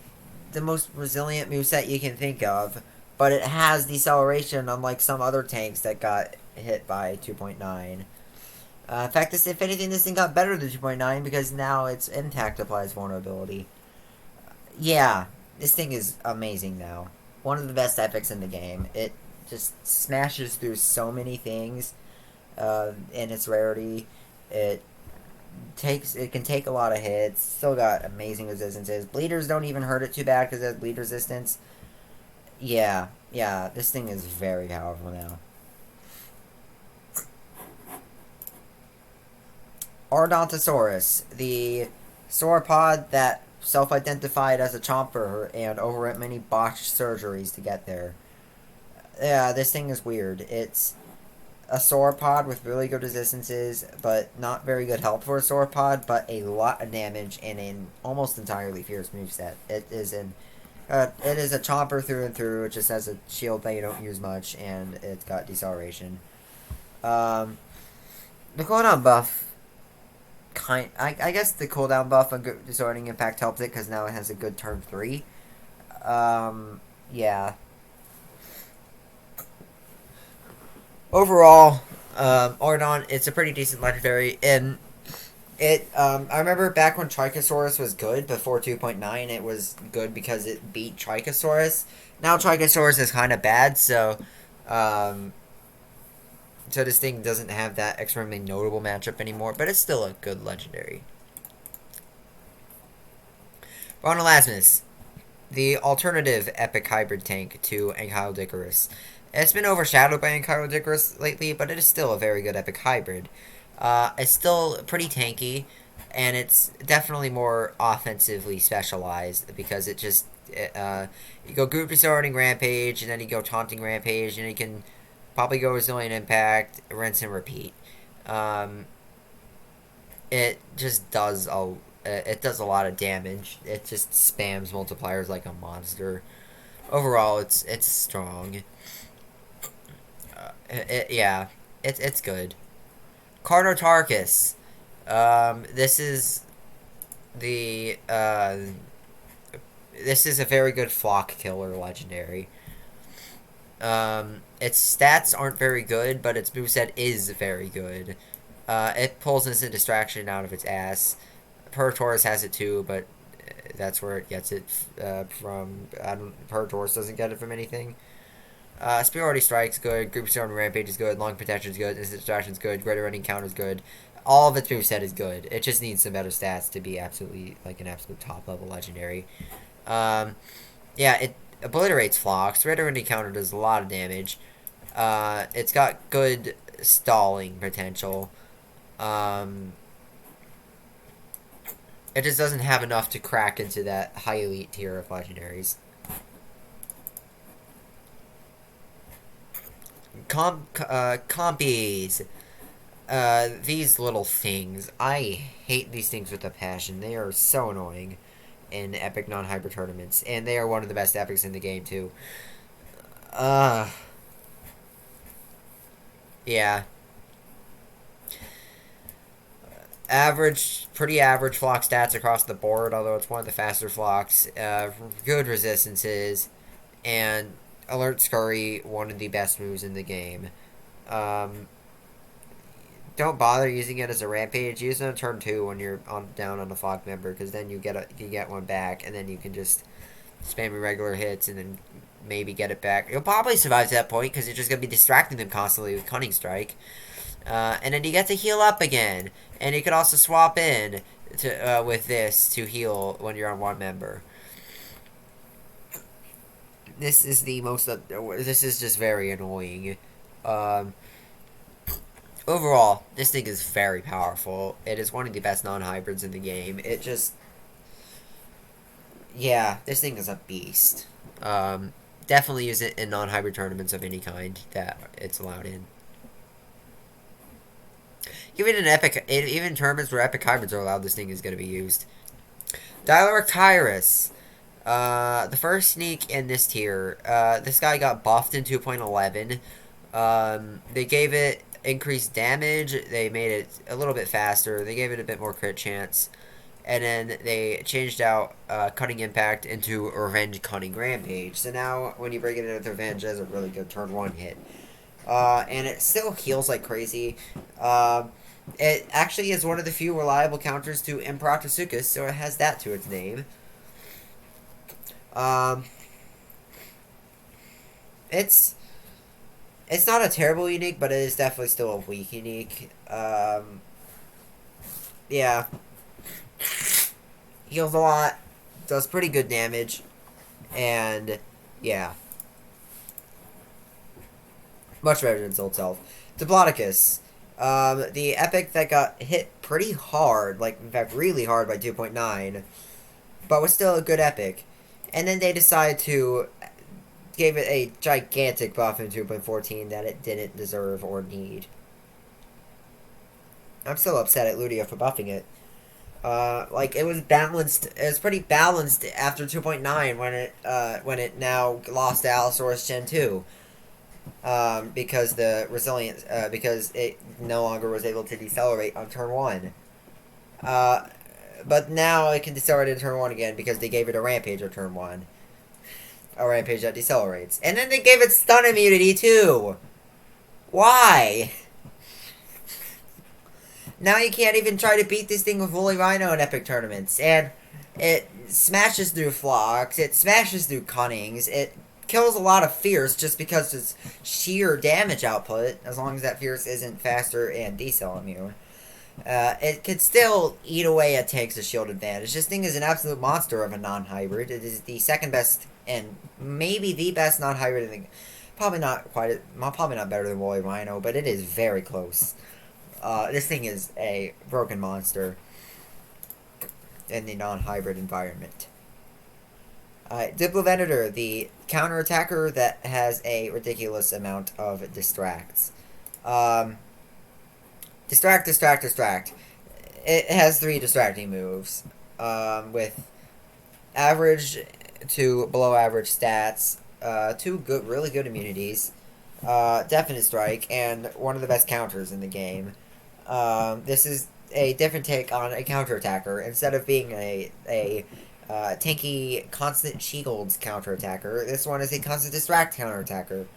the most resilient moveset you can think of. But it has deceleration, unlike some other tanks that got hit by 2.9. In fact, if anything, this thing got better than 2.9 because now its Intact applies vulnerability. Yeah, this thing is amazing now. One of the best epics in the game. It just smashes through so many things in its rarity. It can take a lot of hits. Still got amazing resistances. Bleeders don't even hurt it too bad because it has bleed resistance. Yeah, this thing is very powerful now. Ardontasaurus, the sauropod that self-identified as a chomper and overwent many botched surgeries to get there. Yeah, this thing is weird. It's a sauropod with really good resistances, but not very good health for a sauropod, but a lot of damage and an almost entirely fierce moveset. It is a chomper through and through. It just has a shield that you don't use much, and it's got deceleration. The cooldown buff, I guess the cooldown buff on good Disordering Impact helps it because now it has a good turn 3. Yeah. Overall, Ardon, it's a pretty decent legendary, and I remember back when Trichosaurus was good, before 2.9, it was good because it beat Trichosaurus. Now Trichosaurus is kind of bad, so, So this thing doesn't have that extremely notable matchup anymore, but it's still a good legendary. Elasmus, the alternative epic hybrid tank to Ankylosaurus. It's been overshadowed by Ankylosaurus lately, but it is still a very good epic hybrid. It's still pretty tanky, and it's definitely more offensively specialized because it just you go group distorting rampage, and then you go taunting rampage, and you can probably go resilient impact, rinse and repeat. It just does a lot of damage. It just spams multipliers like a monster. Overall, it's strong. Yeah, it's good. Tarkis. This is the this is a very good flock killer legendary. Its stats aren't very good, but its moveset is very good. It pulls instant distraction out of its ass. Taurus has it too, but that's where it gets it from. Taurus doesn't get it from anything. Superiority Strike's good, Group Storm Rampage is good, Long Protection is good, Instant Distraction is good, Greater Running Counter is good. All of its moveset is good. It just needs some better stats to be absolutely, like, an absolute top-level legendary. Yeah, it obliterates flocks. Greater Running Counter does a lot of damage. It's got good stalling potential. It just doesn't have enough to crack into that high elite tier of legendaries. Compies. These little things. I hate these things with a passion. They are so annoying in epic non-hybrid tournaments. And they are one of the best epics in the game, too. Yeah. Pretty average flock stats across the board, although it's one of the faster flocks. Good resistances. And Alert Scurry, one of the best moves in the game. Don't bother using it as a rampage. Use it on turn 2 when you're down on a flock member, because then you get one back, and then you can just spam your regular hits and then maybe get it back. You'll probably survive to that point because you're just going to be distracting them constantly with Cunning Strike. And then you get to heal up again. And you can also swap in to with this to heal when you're on one member. This is this is just very annoying. Overall, this thing is very powerful. It is one of the best non-hybrids in the game. It just... Yeah, this thing is a beast. Definitely use it in non-hybrid tournaments of any kind that it's allowed in. Even tournaments where epic hybrids are allowed, this thing is going to be used. Dilophoboa. The first sneak in this tier. This guy got buffed in 2.11. They gave it increased damage. They made it a little bit faster. They gave it a bit more crit chance. And then they changed out Cutting Impact into Revenge Cutting Rampage. So now, when you bring it in with Revenge, it has a really good turn 1 hit. And it still heals like crazy. It actually is one of the few reliable counters to Imperatosuchus, so it has that to its name. It's not a terrible unique, but it is definitely still a weak unique. Yeah. Heals a lot, does pretty good damage, and yeah. Much better than its old self. Diplodocus. The epic that got hit pretty hard, like, in fact, really hard by 2.9, but was still a good epic. And then they decided to give it a gigantic buff in 2.14 that it didn't deserve or need. I'm still upset at Ludia for buffing it. Like, it was balanced, it was pretty balanced after 2.9 when it now lost to Allosaurus Gen 2. Because the resilience, because it no longer was able to decelerate on turn 1. But now it can decelerate in turn 1 again because they gave it a rampage on turn 1. A rampage that decelerates. And then they gave it stun immunity too! Why? Now you can't even try to beat this thing with Woolly Rhino in epic tournaments. And it smashes through flocks, it smashes through cunnings, it kills a lot of Fierce just because it's sheer damage output, as long as that Fierce isn't faster and decel immune. It could still eat away at tanks' shield advantage. This thing is an absolute monster of a non-hybrid. It is the second best and maybe the best non-hybrid in the... Probably not better than Woolly Rhino, but it is very close. This thing is a broken monster in the non-hybrid environment. Diplovenator, the counter-attacker that has a ridiculous amount of distracts. Distract. It has 3 distracting moves, with average to below average stats, 2 really good immunities, definite strike, and one of the best counters in the game. This is a different take on a counterattacker. Instead of being a tanky constant shields counterattacker, this one is a constant distract counterattacker.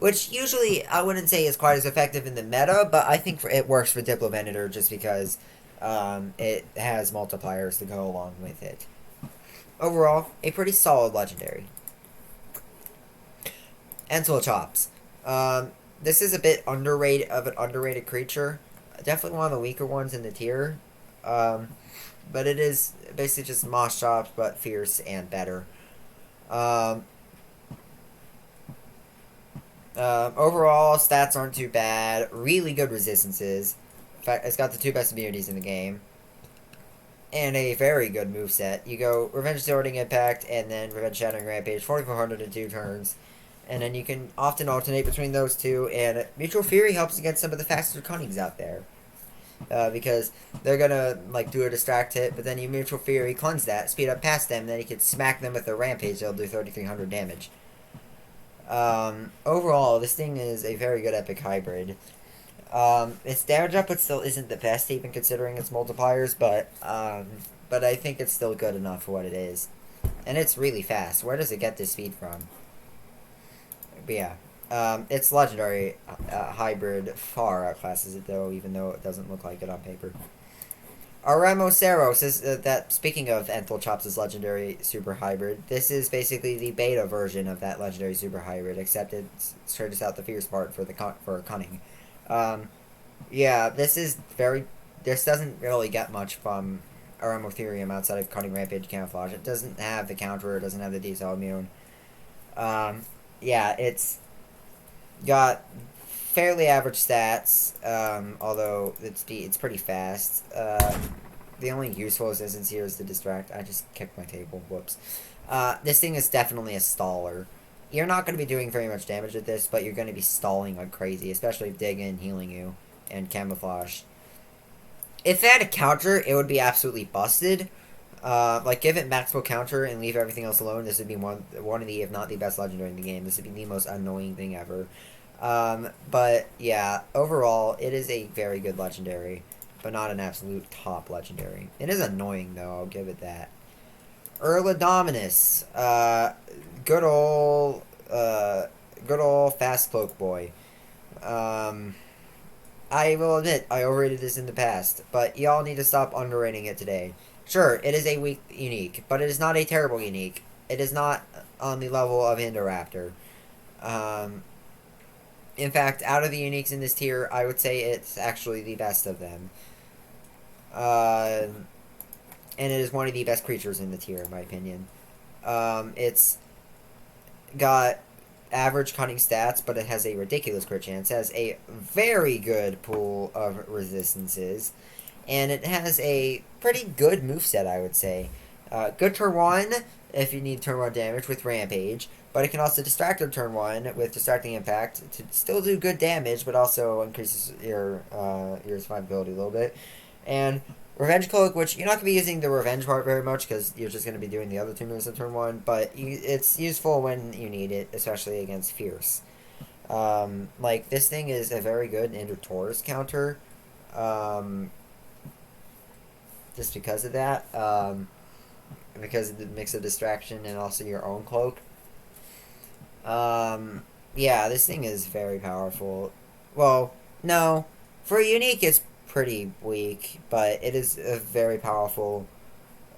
Which usually I wouldn't say is quite as effective in the meta, but I think it works for Diplovenator just because it has multipliers to go along with it. Overall, a pretty solid legendary. Antilochops. This is a bit underrated creature. Definitely one of the weaker ones in the tier. But it is basically just Moss Chops, but fierce and better. Overall, stats aren't too bad. Really good resistances. In fact, it's got the 2 best immunities in the game. And a very good moveset. You go Revenge Sorting Impact, and then Revenge Shattering Rampage, 4,400 in 2 turns. And then you can often alternate between those 2, and Mutual Fury helps against some of the faster Cunnings out there. Because they're gonna, like, do a distract hit, but then you Mutual Fury, cleanse that, speed up past them, and then you can smack them with a Rampage, they'll do 3,300 damage. Overall, this thing is a very good epic hybrid. Its damage output still isn't the best, even considering its multipliers, but I think it's still good enough for what it is. And it's really fast. Where does it get this speed from? But yeah, its legendary hybrid far outclasses it, though, even though it doesn't look like it on paper. Anaerobicist is that. Speaking of Antilochops' legendary super hybrid, this is basically the beta version of that legendary super hybrid, except it stretches out the fierce part for cunning. Yeah, this doesn't really get much from Aremotherium outside of cunning, rampage, camouflage. It doesn't have the counter. It doesn't have the decel immune. Yeah, it's got fairly average stats, although it's pretty fast. The only useful resistance here is the distract. I just kicked my table. Whoops. This thing is definitely a staller. You're not going to be doing very much damage with this, but you're going to be stalling like crazy, especially if digging, healing you, and camouflage. If it had a counter, it would be absolutely busted. Like, give it maximal counter and leave everything else alone. This would be one of the, if not the best legendary in the game. This would be the most annoying thing ever. But yeah, overall, it is a very good legendary, but not an absolute top legendary. It is annoying, though, I'll give it that. Erladominus, good old fast cloak boy. I will admit, I overrated this in the past, but y'all need to stop underrating it today. Sure, it is a weak unique, but it is not a terrible unique. It is not on the level of Indoraptor. In fact, out of the uniques in this tier, I would say it's actually the best of them. And it is one of the best creatures in the tier, in my opinion. It's got average cunning stats, but it has a ridiculous crit chance. It has a very good pool of resistances. And it has a pretty good moveset, I would say. Good turn 1, if you need turn 1 damage with Rampage. But it can also distract on turn 1 with Distracting Impact to still do good damage, but also increases your survivability a little bit. And Revenge Cloak, which you're not going to be using the Revenge part very much, because you're just going to be doing the other 2 moves on turn 1, but it's useful when you need it, especially against Fierce. Like, this thing is a very good Taurus counter, just because of that, because of the mix of distraction and also your own cloak. Yeah, this thing is very powerful. Well, no, for a unique it's pretty weak, but it is a very powerful,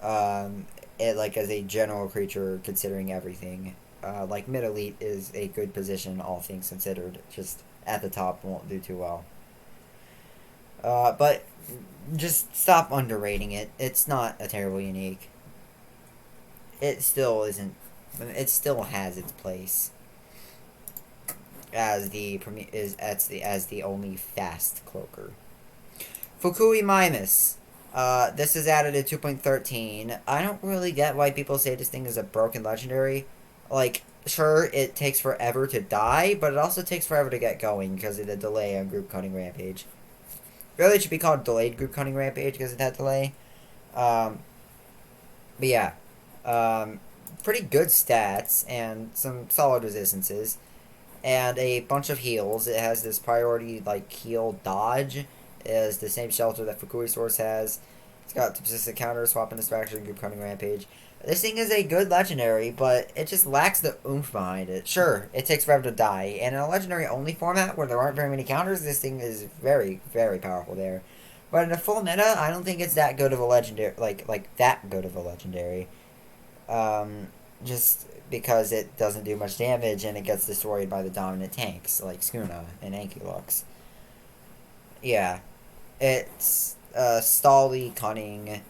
like as a general creature considering everything. like mid-elite is a good position, all things considered. Just at the top won't do too well. But just stop underrating it. It's not a terrible unique. It still isn't. It still has its place as the only fast cloaker. Fukui Mimus. This is added at 2.13. I don't really get why people say this thing is a broken legendary. Like, sure, it takes forever to die, but it also takes forever to get going because of the delay on Group Cutting Rampage. Really, it should be called Delayed Group Cutting Rampage because of that delay. But yeah. Pretty good stats and some solid resistances. And a bunch of heals. It has this priority, like, heal dodge. It is the same shelter that Fukuisaurus has. It's got persistent counter, swap and distraction, Group Cutting Rampage. This thing is a good legendary, but it just lacks the oomph behind it. Sure, it takes forever to die, and in a legendary-only format where there aren't very many counters, this thing is very, very powerful there. But in a full meta, I don't think it's that good of a legendary, like that good of a legendary. Just because it doesn't do much damage and it gets destroyed by the dominant tanks, like Skuna and Ankylux. Yeah. It's, Stally, Cunning.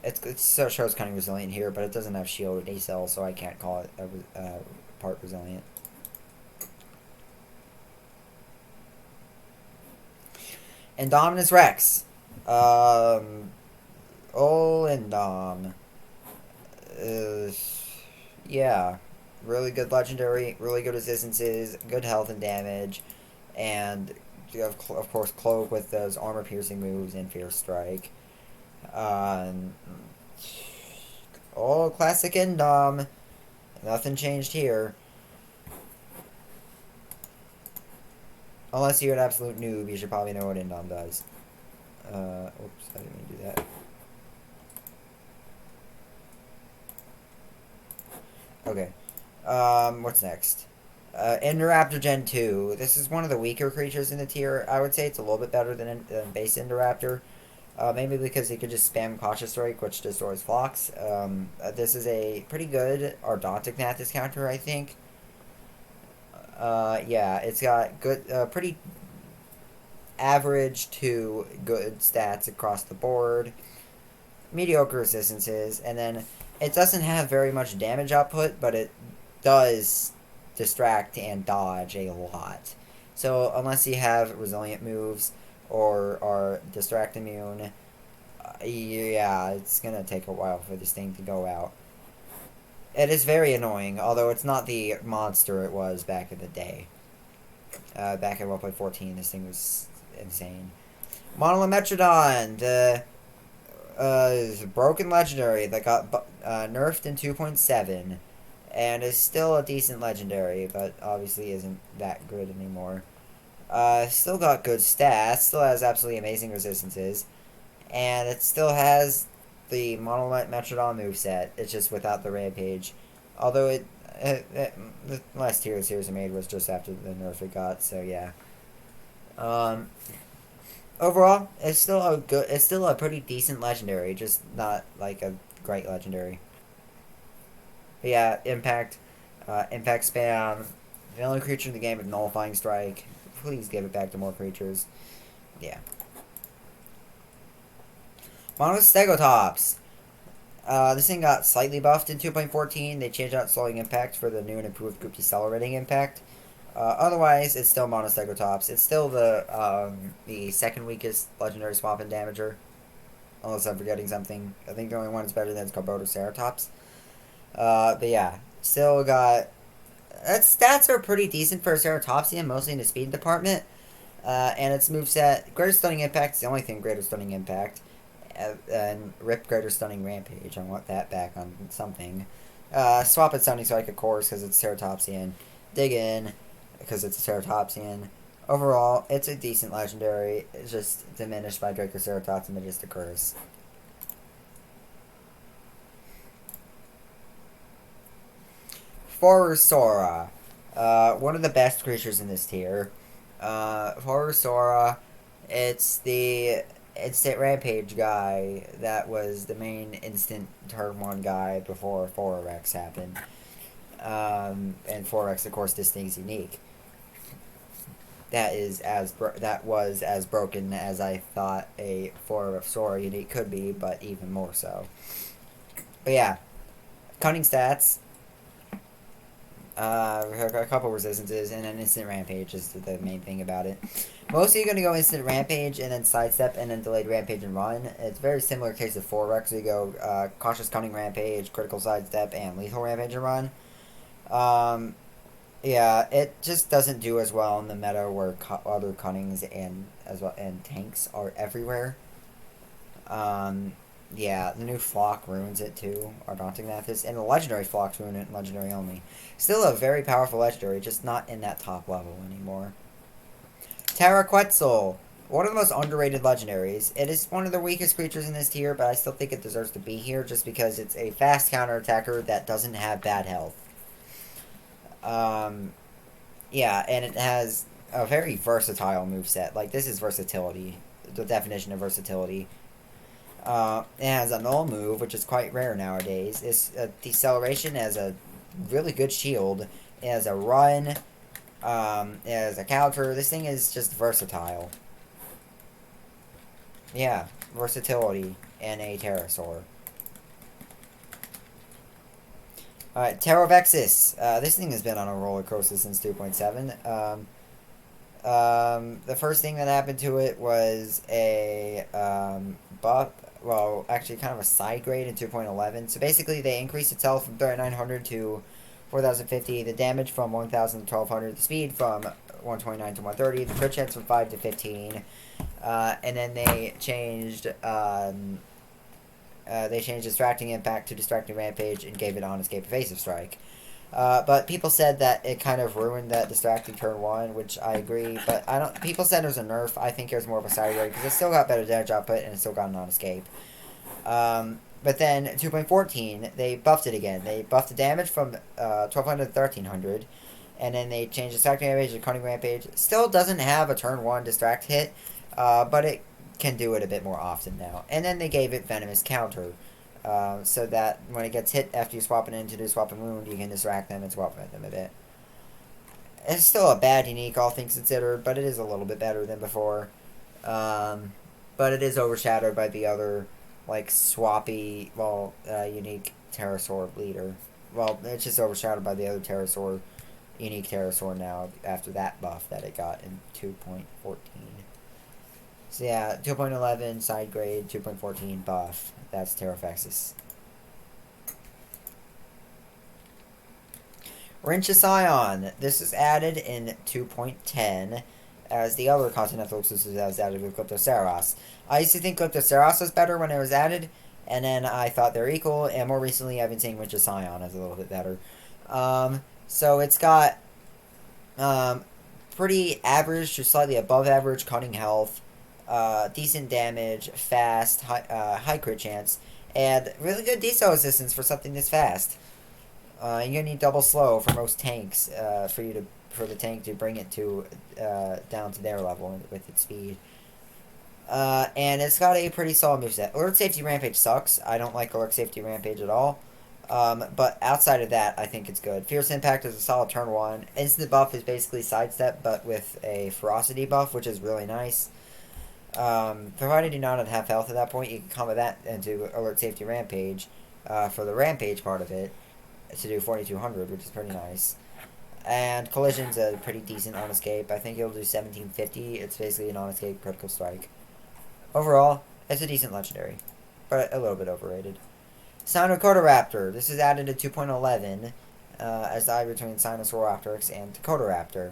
It shows Cunning Resilient here, but it doesn't have Shield or Nacelle, so I can't call it a part Resilient. Indominus Rex. Indom. Yeah. Really good legendary, really good resistances, good health and damage, and you have, of course, Cloak with those armor-piercing moves and Fierce Strike. Classic Indom. Nothing changed here. Unless you're an absolute noob, you should probably know what Indom does. Oops, I didn't mean to do that. Okay. What's next? Indoraptor Gen 2. This is one of the weaker creatures in the tier. I would say it's a little bit better than base Indoraptor. Maybe because he could just spam Cautious Strike, which destroys flocks. This is a pretty good Ardontasaurus counter, I think. Yeah, it's got good, pretty average to good stats across the board. Mediocre resistances, and then it doesn't have very much damage output, but it does distract and dodge a lot. So unless you have resilient moves or are distract immune, yeah, it's gonna take a while for this thing to go out. It is very annoying, although it's not the monster it was back in the day. Back in 1.14, this thing was insane. Monolith Metrodon, the broken legendary that got nerfed in 2.7, and is still a decent legendary, but obviously isn't that good anymore. Still got good stats, still has absolutely amazing resistances, and it still has the Monolith Metrodon moveset. It's just without the Rampage. Although the last tier the series I made was just after the nerf it got, so yeah. Overall, it's still a pretty decent legendary, just not like a great legendary. But yeah, Impact Spam, the only creature in the game with Nullifying Strike. Please give it back to more creatures. Yeah. Monostegotops. This thing got slightly buffed in 2.14. They changed out Slowing Impact for the new and improved Group Decelerating Impact. Otherwise, it's still Monostegotops. It's still the second weakest legendary swap and damager. Unless I'm forgetting something. I think the only one that's better than it's Albertosaurus. But yeah, still got... Its stats are pretty decent for a Ceratopsian, mostly in the speed department. And its moveset, Greater Stunning Impact is the only thing Greater Stunning Impact. And rip Greater Stunning Rampage. I want that back on something. Swap it Stunning Strike, of course, because it's Ceratopsian. Dig in, because it's a Ceratopsian. Overall, it's a decent legendary. It's just diminished by Dracoceratops and Magistic Curse. Forusora. One of the best creatures in this tier. Forusora, it's the instant Rampage guy that was the main instant turn 1 guy before Rex happened. And 4X, of course, this thing's unique. That was as broken as I thought a 4Sora unique could be, but even more so. But yeah, cunning stats. A couple resistances and an instant rampage is the main thing about it. Mostly you're going to go instant rampage and then sidestep and then delayed rampage and run. It's a very similar case of 4Rex. You go cautious cunning rampage, critical sidestep, and lethal rampage and run. Yeah, it just doesn't do as well in the meta where other cunnings and tanks are everywhere. Yeah, the new Flock ruins it too, Ardontasaurus, and the legendary Flocks ruin it, legendary only. Still a very powerful legendary, just not in that top level anymore. Terra Quetzal, one of the most underrated legendaries. It is one of the weakest creatures in this tier, but I still think it deserves to be here just because it's a fast counterattacker that doesn't have bad health. Yeah, and it has a very versatile moveset. Like, this is versatility, the definition of versatility. It has a null move, which is quite rare nowadays. It's a deceleration, as a really good shield. It has a run. It has a counter. This thing is just versatile. Yeah, versatility and a pterosaur. Alright, Terravexus. This thing has been on a roller coaster since 2.7. The first thing that happened to it was a buff. Well, actually, kind of a side grade in 2.11. So basically, they increased itself from 3,900 to 4,050. The damage from 1,000 to 1,200. The speed from 129 to 130. The crit chance from 5 to 15. And then they changed Distracting Impact to Distracting Rampage and gave it on Escape Evasive Strike. But people said that it kind of ruined that Distracting turn 1, which I agree. But I don't. People said it was a nerf. I think it was more of a side grade because it still got better damage output and it still got a non-escape. But then 2.14, they buffed it again. They buffed the damage from 1,200 to 1,300, and then they changed Distracting Rampage to Cunning Rampage. Still doesn't have a turn 1 distract hit, but it can do it a bit more often now. And then they gave it Venomous Counter. So that when it gets hit after you swap it in to do swap and wound, you can distract them and swap at them a bit. It's still a bad unique, all things considered, but it is a little bit better than before. But it is overshadowed by the other, like, swappy, unique pterosaur leader. Well, it's just overshadowed by the other unique pterosaur now after that buff that it got in 2.14. So yeah, 2.11 side grade, 2.14 buff. That's Terravexus. Rinchisian. This is added in 2.10 as the other continental exclusive that was added with Glyptoceros. I used to think Glyptoceros was better when it was added, and then I thought they're equal, and more recently I've been seeing Rinchisian as a little bit better. So it's got pretty average to slightly above average cunning health, decent damage, fast, high crit chance, and really good deso resistance for something this fast. You're gonna need double slow for most tanks for the tank to bring it to down to their level with its speed. And it's got a pretty solid moveset. Alert Safety Rampage sucks. I don't like Alert Safety Rampage at all. But outside of that, I think it's good. Fierce Impact is a solid turn 1. Instant buff is basically sidestep, but with a ferocity buff, which is really nice. Provided you're not at half health at that point, you can combo that into Alert Safety Rampage for the Rampage part of it to do 4,200, which is pretty nice. And Collision's a pretty decent on-escape. I think it'll do 1,750. It's basically an on-escape critical strike. Overall, it's a decent legendary, but a little bit overrated. Dakota Raptor. This is added to 2.11 as the hybrid between Sinosauropteryx and Dakota Raptor.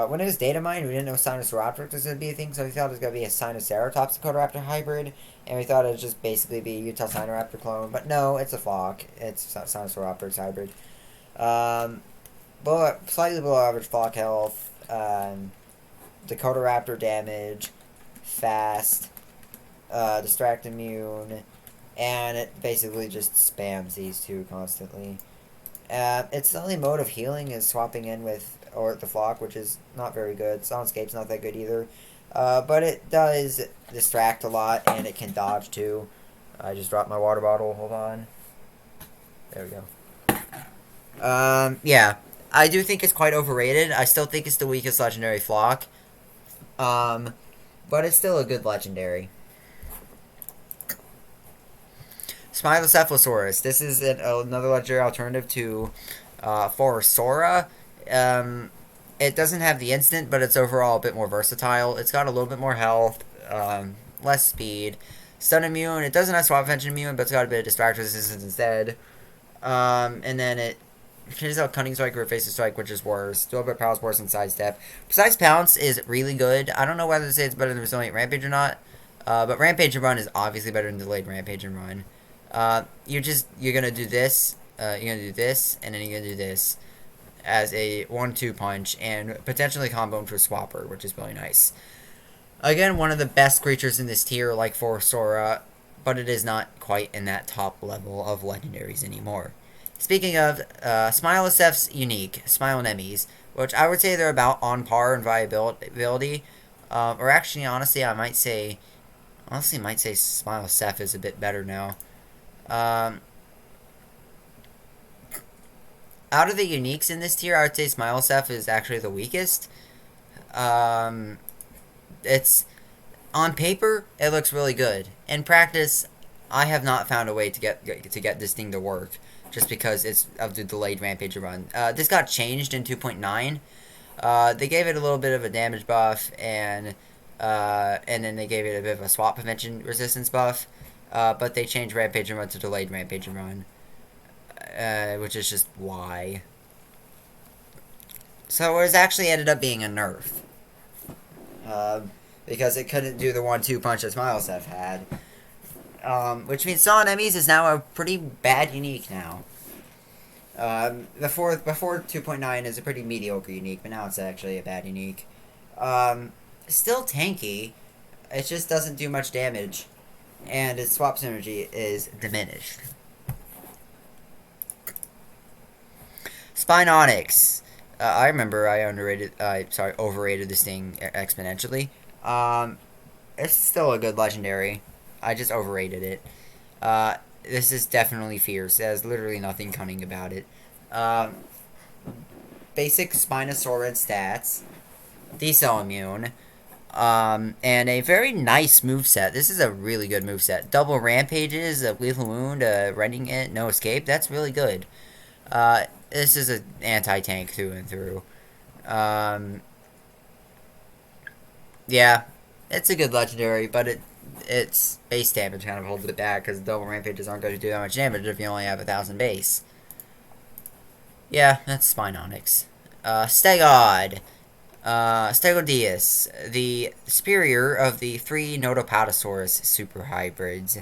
When it was data mined, we didn't know Sinosauropteryx was going to be a thing, so we thought it was going to be a Sinoceratops Dakota Raptor hybrid, and we thought it would just basically be a Utah Sinoraptor clone, but no, it's a flock. It's Sinosauropteryx hybrid. Slightly below average flock health, Dakota Raptor damage, fast, distract immune, and it basically just spams these two constantly. Its only mode of healing is swapping in with the Flock, which is not very good. Soundscape's not that good either. But it does distract a lot, and it can dodge too. I just dropped my water bottle. Hold on. There we go. Yeah. I do think it's quite overrated. I still think it's the weakest legendary flock. Um, but it's still a good legendary. Spinocephalosaurus. This is another legendary alternative to Forosora. Um, it doesn't have the instant, but it's overall a bit more versatile. It's got a little bit more health, less speed, stun immune. It doesn't have swap prevention immune, but it's got a bit of distract resistance instead. And then it changes out Cunning Strike or Evasive Strike, which is worse. Dual bit Power worse than Sidestep. Precise Pounce is really good. I don't know whether to say it's better than Resilient Rampage or not, but Rampage and Run is obviously better than Delayed Rampage and Run. You're gonna do this, you're gonna do this, and then you're gonna do this as a 1-2 punch, and potentially combo into a Swapper, which is really nice. Again, one of the best creatures in this tier, like Forosora, but it is not quite in that top level of legendaries anymore. Speaking of, Smiloceph's unique, Smilonemes, which I would say they're about on par in viability. Or actually, honestly, might say Smiloceph is a bit better now. Um, Out of the uniques in this tier, I would say Smiloceph is actually the weakest. Um, it's on paper, it looks really good. In practice, I have not found a way to get this thing to work, just because it's of the delayed Rampage run. This got changed in 2.9. They gave it a little bit of a damage buff, and then they gave it a bit of a swap prevention resistance buff. But they changed Rampage and Run to delayed Rampage and Run, which is just why. So it was actually ended up being a nerf. Because it couldn't do the 1-2 punch that Smilocephs had. Which means Saw Enemies is now a pretty bad unique now. Before 2.9 is a pretty mediocre unique, but now it's actually a bad unique. Still tanky, it just doesn't do much damage, and its swap synergy is diminished. Spinonyx. I remember I overrated this thing exponentially. It's still a good legendary. I just overrated it. This is definitely fierce. There's literally nothing cunning about it. Basic Spinosaurus stats. Decel immune. And a very nice moveset. This is a really good moveset. Double rampages, a lethal wound, rending it, no escape. That's really good. This is an anti-tank through and through. Yeah, it's a good legendary, but its base damage kind of holds it back, because double rampages aren't going to do that much damage if you only have 1,000 base. Yeah, that's Spinonyx. Stegod. Stegodius, the superior of the 3 Nodopodosaurus super hybrids.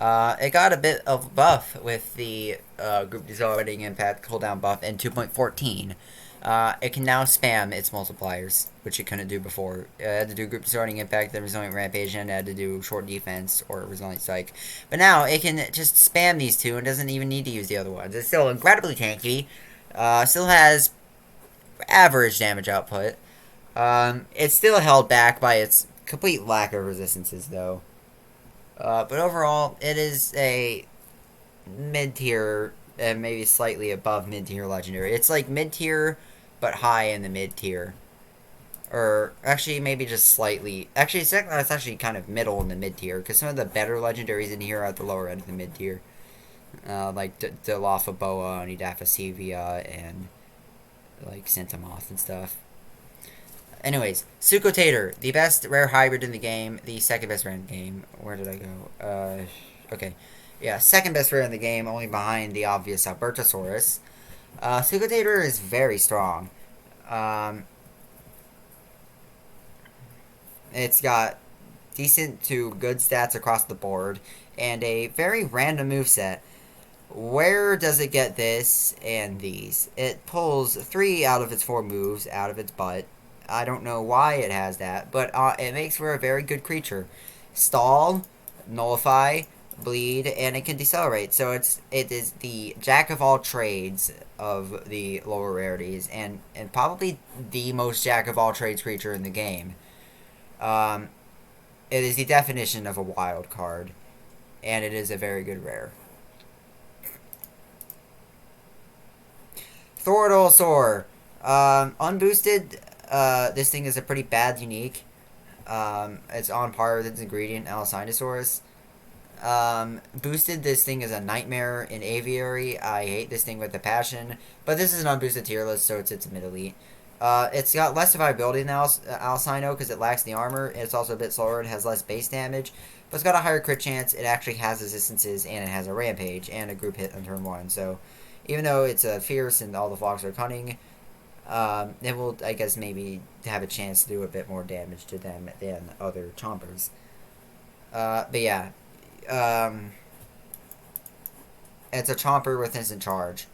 It got a bit of buff with the group decelerating impact cooldown buff in 2.14. It can now spam its multipliers, which it couldn't do before. It had to do group decelerating impact, then resilient rampage, and it had to do short defense or resilient psych. But now it can just spam these two and doesn't even need to use the other ones. It's still incredibly tanky. Still has average damage output. It's still held back by its complete lack of resistances, though. But overall, it is a mid-tier, and maybe slightly above mid-tier legendary. It's like mid-tier, but high in the mid-tier. Or, actually, maybe just slightly. Actually, it's actually kind of middle in the mid-tier, because some of the better legendaries in here are at the lower end of the mid-tier. Like Dilophoboa, Onidaphisevia, and like Synthemoth and stuff. Anyways, Sukkoter, the best rare hybrid in the game, the second best rare in the game. Where did I go? Okay. Yeah, second best rare in the game, only behind the obvious Albertosaurus. Sukkoter is very strong. It's got decent to good stats across the board, and a very random moveset. Where does it get this and these? It pulls 3 out of its 4 moves out of its butt. I don't know why it has that, but it makes for a very good creature. Stall, nullify, bleed, and it can decelerate. So it is the jack of all trades of the lower rarities, and probably the most jack of all trades creature in the game. It is the definition of a wild card, and it is a very good rare. Thoradolosaur. Unboosted, this thing is a pretty bad unique. It's on par with its ingredient, Alzinosaurus. Boosted, this thing is a nightmare in aviary. I hate this thing with a passion. But this is an unboosted tier list, so it's mid elite. It's got less survivability than Alossano because it lacks the armor. It's also a bit slower and has less base damage. But it's got a higher crit chance. It actually has resistances, and it has a rampage and a group hit on turn 1. So even though it's fierce and all the flocks are cunning, it will, I guess, maybe have a chance to do a bit more damage to them than other chompers. But yeah. It's a chomper with instant charge.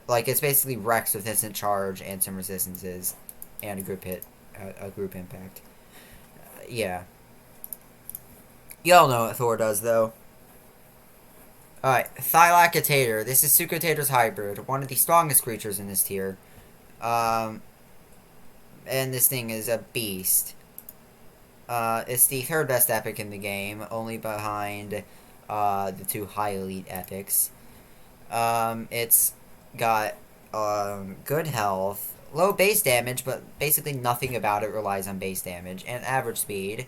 Like, it's basically Rex with instant charge and some resistances. And a group hit. A group impact. Yeah. Y'all know what Thor does, though. Alright, Thylakater. This is Sukkoter's hybrid. One of the strongest creatures in this tier. And this thing is a beast. It's the third best epic in the game, only behind the 2 high elite epics. It's got good health, low base damage, but basically nothing about it relies on base damage, and average speed,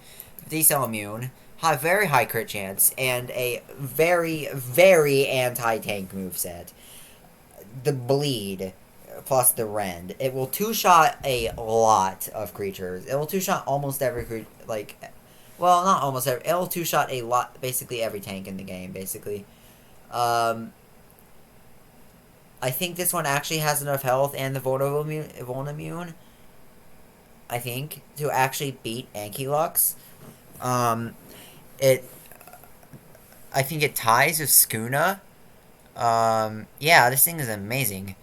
D-cell immune, very high crit chance, and a very, very anti-tank moveset. The bleed plus the rend. It will two-shot a lot of creatures. It will two-shot almost every creature, well, not almost every, it will two-shot a lot, basically every tank in the game, basically. I think this one actually has enough health and the Vulnimmune, I think, to actually beat Ankylux. I think it ties with Skuna. Yeah, this thing is amazing.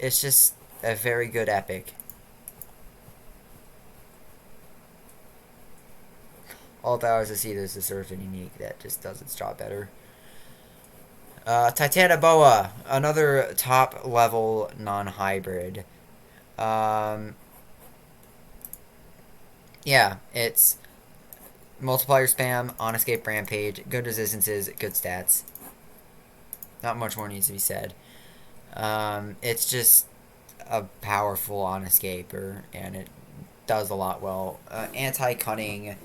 It's just a very good epic. All powers to see there's a certain unique that just does its job better. Titanic Boa, another top level non-hybrid. Yeah, it's multiplier spam, on escape rampage, good resistances, good stats. Not much more needs to be said. It's just a powerful on escaper, and it does a lot well. Anti-cunning.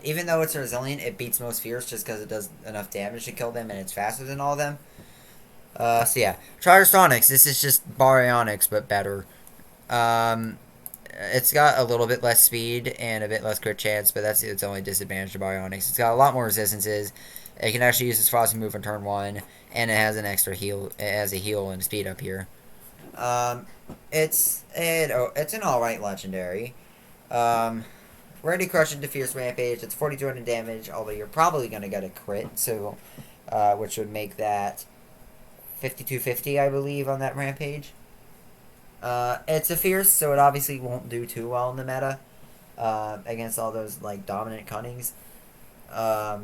Even though it's resilient, it beats most fierce just because it does enough damage to kill them, and it's faster than all of them. So yeah. Triceratops, this is just Baryonyx, but better. It's got a little bit less speed and a bit less crit chance, but that's its only disadvantage to Baryonyx. It's got a lot more resistances. It can actually use its frosty move on turn 1, and it has an extra heal. It has a heal and speed up here. It's an alright legendary. Ready Crush into Fierce Rampage. It's 4200 damage, although you're probably going to get a crit, so which would make that 5250, I believe, on that Rampage. It's a Fierce, so it obviously won't do too well in the meta against all those like dominant cunnings. But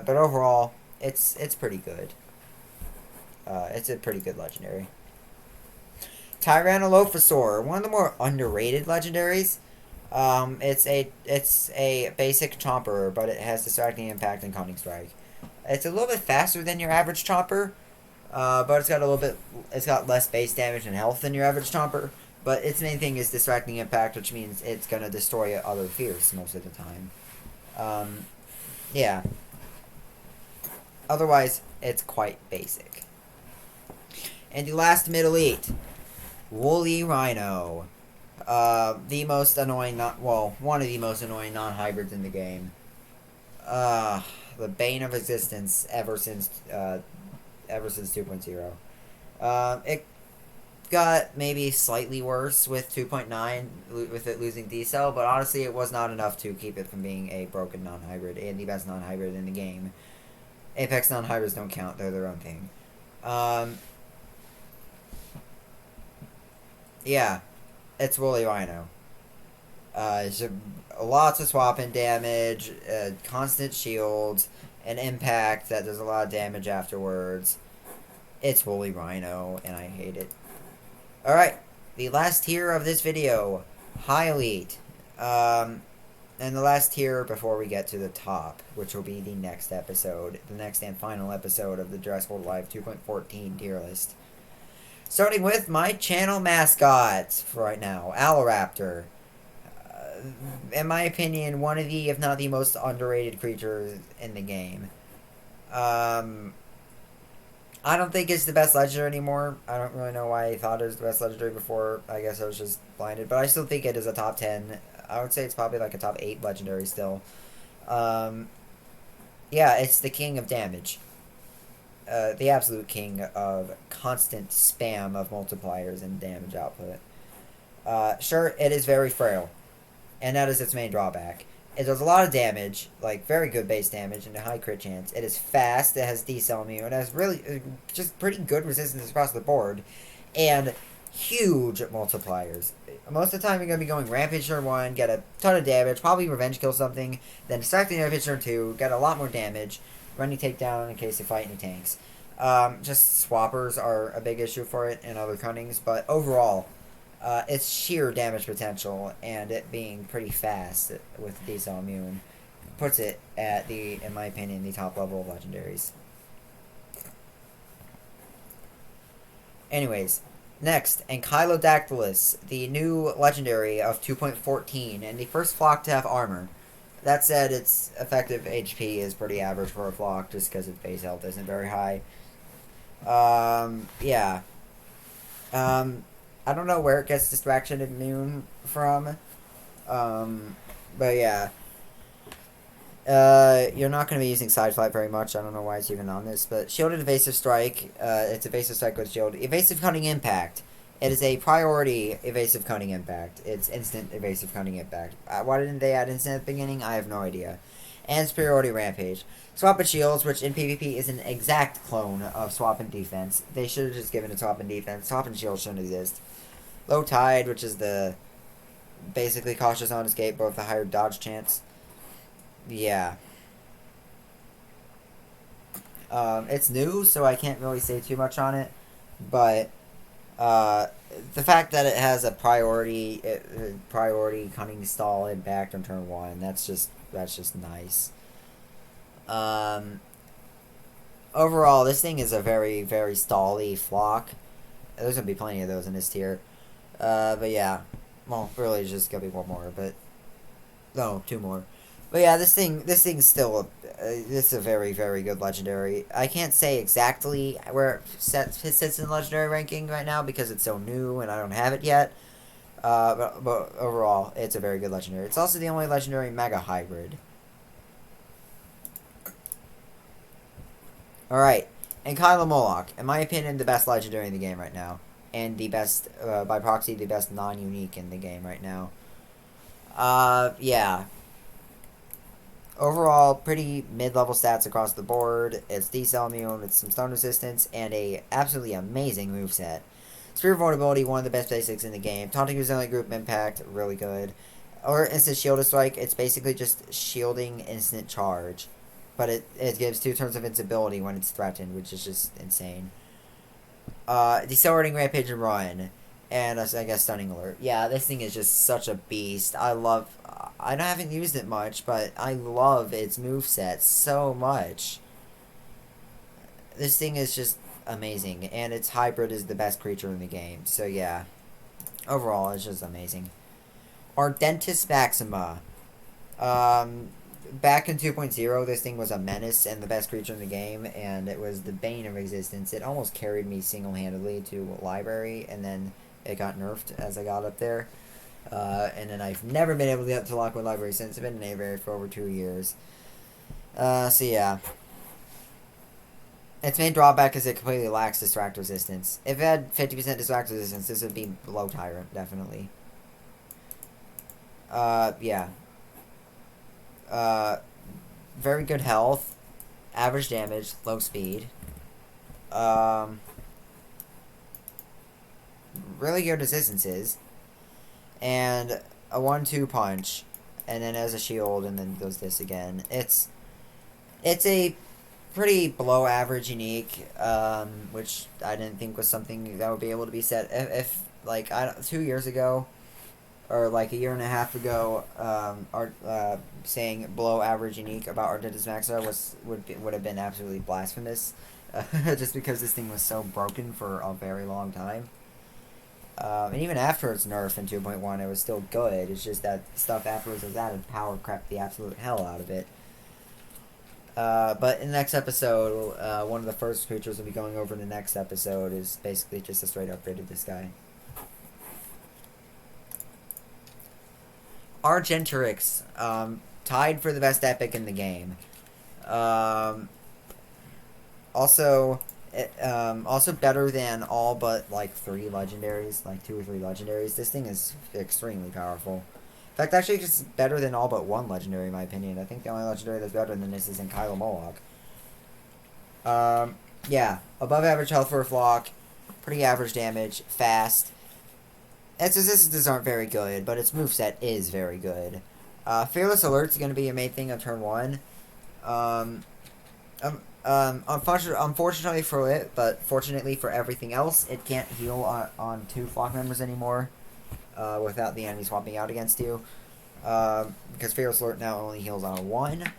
overall, it's pretty good. It's a pretty good legendary. Tyrannolophosaur, one of the more underrated legendaries. It's a basic chomper, but it has distracting impact and cunning strike. It's a little bit faster than your average chomper, but it's got less base damage and health than your average chomper. But its main thing is distracting impact, which means it's gonna destroy other fierce most of the time. Yeah. Otherwise, it's quite basic. And the last mid elite, Woolly Rhino. The most annoying, one of the most annoying non-hybrids in the game. The bane of existence ever since 2.0. It got maybe slightly worse with 2.9, with it losing D-Cell, but honestly it was not enough to keep it from being a broken non-hybrid, and the best non-hybrid in the game. Apex non-hybrids don't count, they're their own thing. Yeah. It's Woolly Rhino. It's lots of swapping damage, constant shields, an impact that does a lot of damage afterwards. It's Woolly Rhino, and I hate it. Alright, the last tier of this video, High Elite. And the last tier before we get to the top, which will be the next episode, the next and final episode of the Jurassic World Live 2.14 tier list. Starting with my channel mascot for right now, Alouraptor. In my opinion, one of the, if not the most underrated creatures in the game. I don't think it's the best legendary anymore. I don't really know why I thought it was the best legendary before. I guess I was just blinded. But I still think it is a top 10. I would say it's probably like a top 8 legendary still. Yeah, it's the king of damage. The absolute king of constant spam of multipliers and damage output. Sure, it is very frail. And that is its main drawback. It does a lot of damage, like very good base damage and a high crit chance. It is fast, it has decel immune, it has really just pretty good resistance across the board, and huge multipliers. Most of the time you're going to be going Rampage turn 1, get a ton of damage, probably Revenge kill something, then distract the Rampage turn 2, get a lot more damage, running takedown in case you fight any tanks. Just swappers are a big issue for it and other cunnings, but overall, its sheer damage potential and it being pretty fast with decel immune puts it at the, in my opinion, the top level of legendaries. Anyways, next, Ankylodactylus, the new legendary of 2.14 and the first flock to have armor. That said, its effective HP is pretty average for a flock just because its base health isn't very high. Yeah. I don't know where it gets distraction immune from. But yeah. You're not going to be using Side Flight very much. I don't know why it's even on this. But Shielded Evasive Strike. It's Evasive Strike with Shield. Evasive Cunning Impact. It is a priority Evasive Cunning Impact. It's instant Evasive Cunning Impact. Why didn't they add instant at the beginning? I have no idea. And Superiority Rampage. Swap and Shields, which in PvP is an exact clone of Swap and Defense. They should have just given it Swap and Defense. Swap and Shields shouldn't exist. Low Tide, which is the basically cautious on escape, but with a higher dodge chance. Yeah. It's new, so I can't really say too much on it, but the fact that it has a priority cunning stall impact on turn 1, that's just nice. Overall, this thing is a very, very stally flock. There's gonna be plenty of those in this tier. But yeah. Well, really, it's just gonna be one more, but no, 2 more. But yeah, this thing's still it's a very, very good legendary. I can't say exactly where it sits in legendary ranking right now because it's so new and I don't have it yet. But overall, it's a very good legendary. It's also the only legendary mega hybrid. Alright, and Kyla Moloch, in my opinion, the best legendary in the game right now. And the best, by proxy, the best non-unique in the game right now. Yeah. Overall, pretty mid-level stats across the board. It's decel immune with some stun resistance and a absolutely amazing moveset. Spear Vulnerability, one of the best basics in the game. Taunting Resilient Group Impact, really good. Or Instant Shield Strike, it's basically just shielding instant charge. But it gives 2 turns of invincibility when it's threatened, which is just insane. Decelerating Rampage and Run. And I guess Stunning Alert. Yeah, this thing is just such a beast. I haven't used it much, but I love its moveset so much. This thing is just amazing. And its hybrid is the best creature in the game. So yeah. Overall, it's just amazing. Ardentis Maxima. Back in 2.0, this thing was a menace and the best creature in the game, and it was the bane of existence. It almost carried me single-handedly to Library, and then it got nerfed as I got up there. And then I've never been able to get to Lockwood Library since. I've been in Aviary for over 2 years. So yeah. Its main drawback is it completely lacks Distract Resistance. If it had 50% Distract Resistance, this would be below Tyrant, definitely. Yeah. Very good health, average damage, low speed. Really good resistances, and a 1-2 punch, and then as a shield, and then goes this again. It's a pretty below average unique, which I didn't think was something that would be able to be set. If like 2 years ago, or like a year and a half ago, saying below average unique about Ardontasaurus maxa would have been absolutely blasphemous, just because this thing was so broken for a very long time. And even after its nerf in 2.1, it was still good. It's just that stuff afterwards was added power crept the absolute hell out of it. But in the next episode, one of the first creatures we'll be going over in the next episode is basically just a straight upgrade of this guy. Argentrix, tied for the best epic in the game. Also better than all but like 3 legendaries, like 2 or 3 legendaries. This thing is extremely powerful. In fact, actually, just better than all but 1 legendary, in my opinion. I think the only legendary that's better than this is in Kyla Moloch. Yeah, above average health for a flock, pretty average damage, fast. Its resistances aren't very good, but its moveset is very good. Fearless Alert is going to be a main thing on turn 1. Unfortunately for it, but fortunately for everything else, it can't heal on 2 flock members anymore without the enemy swapping out against you. Because Fearless Alert now only heals on 1.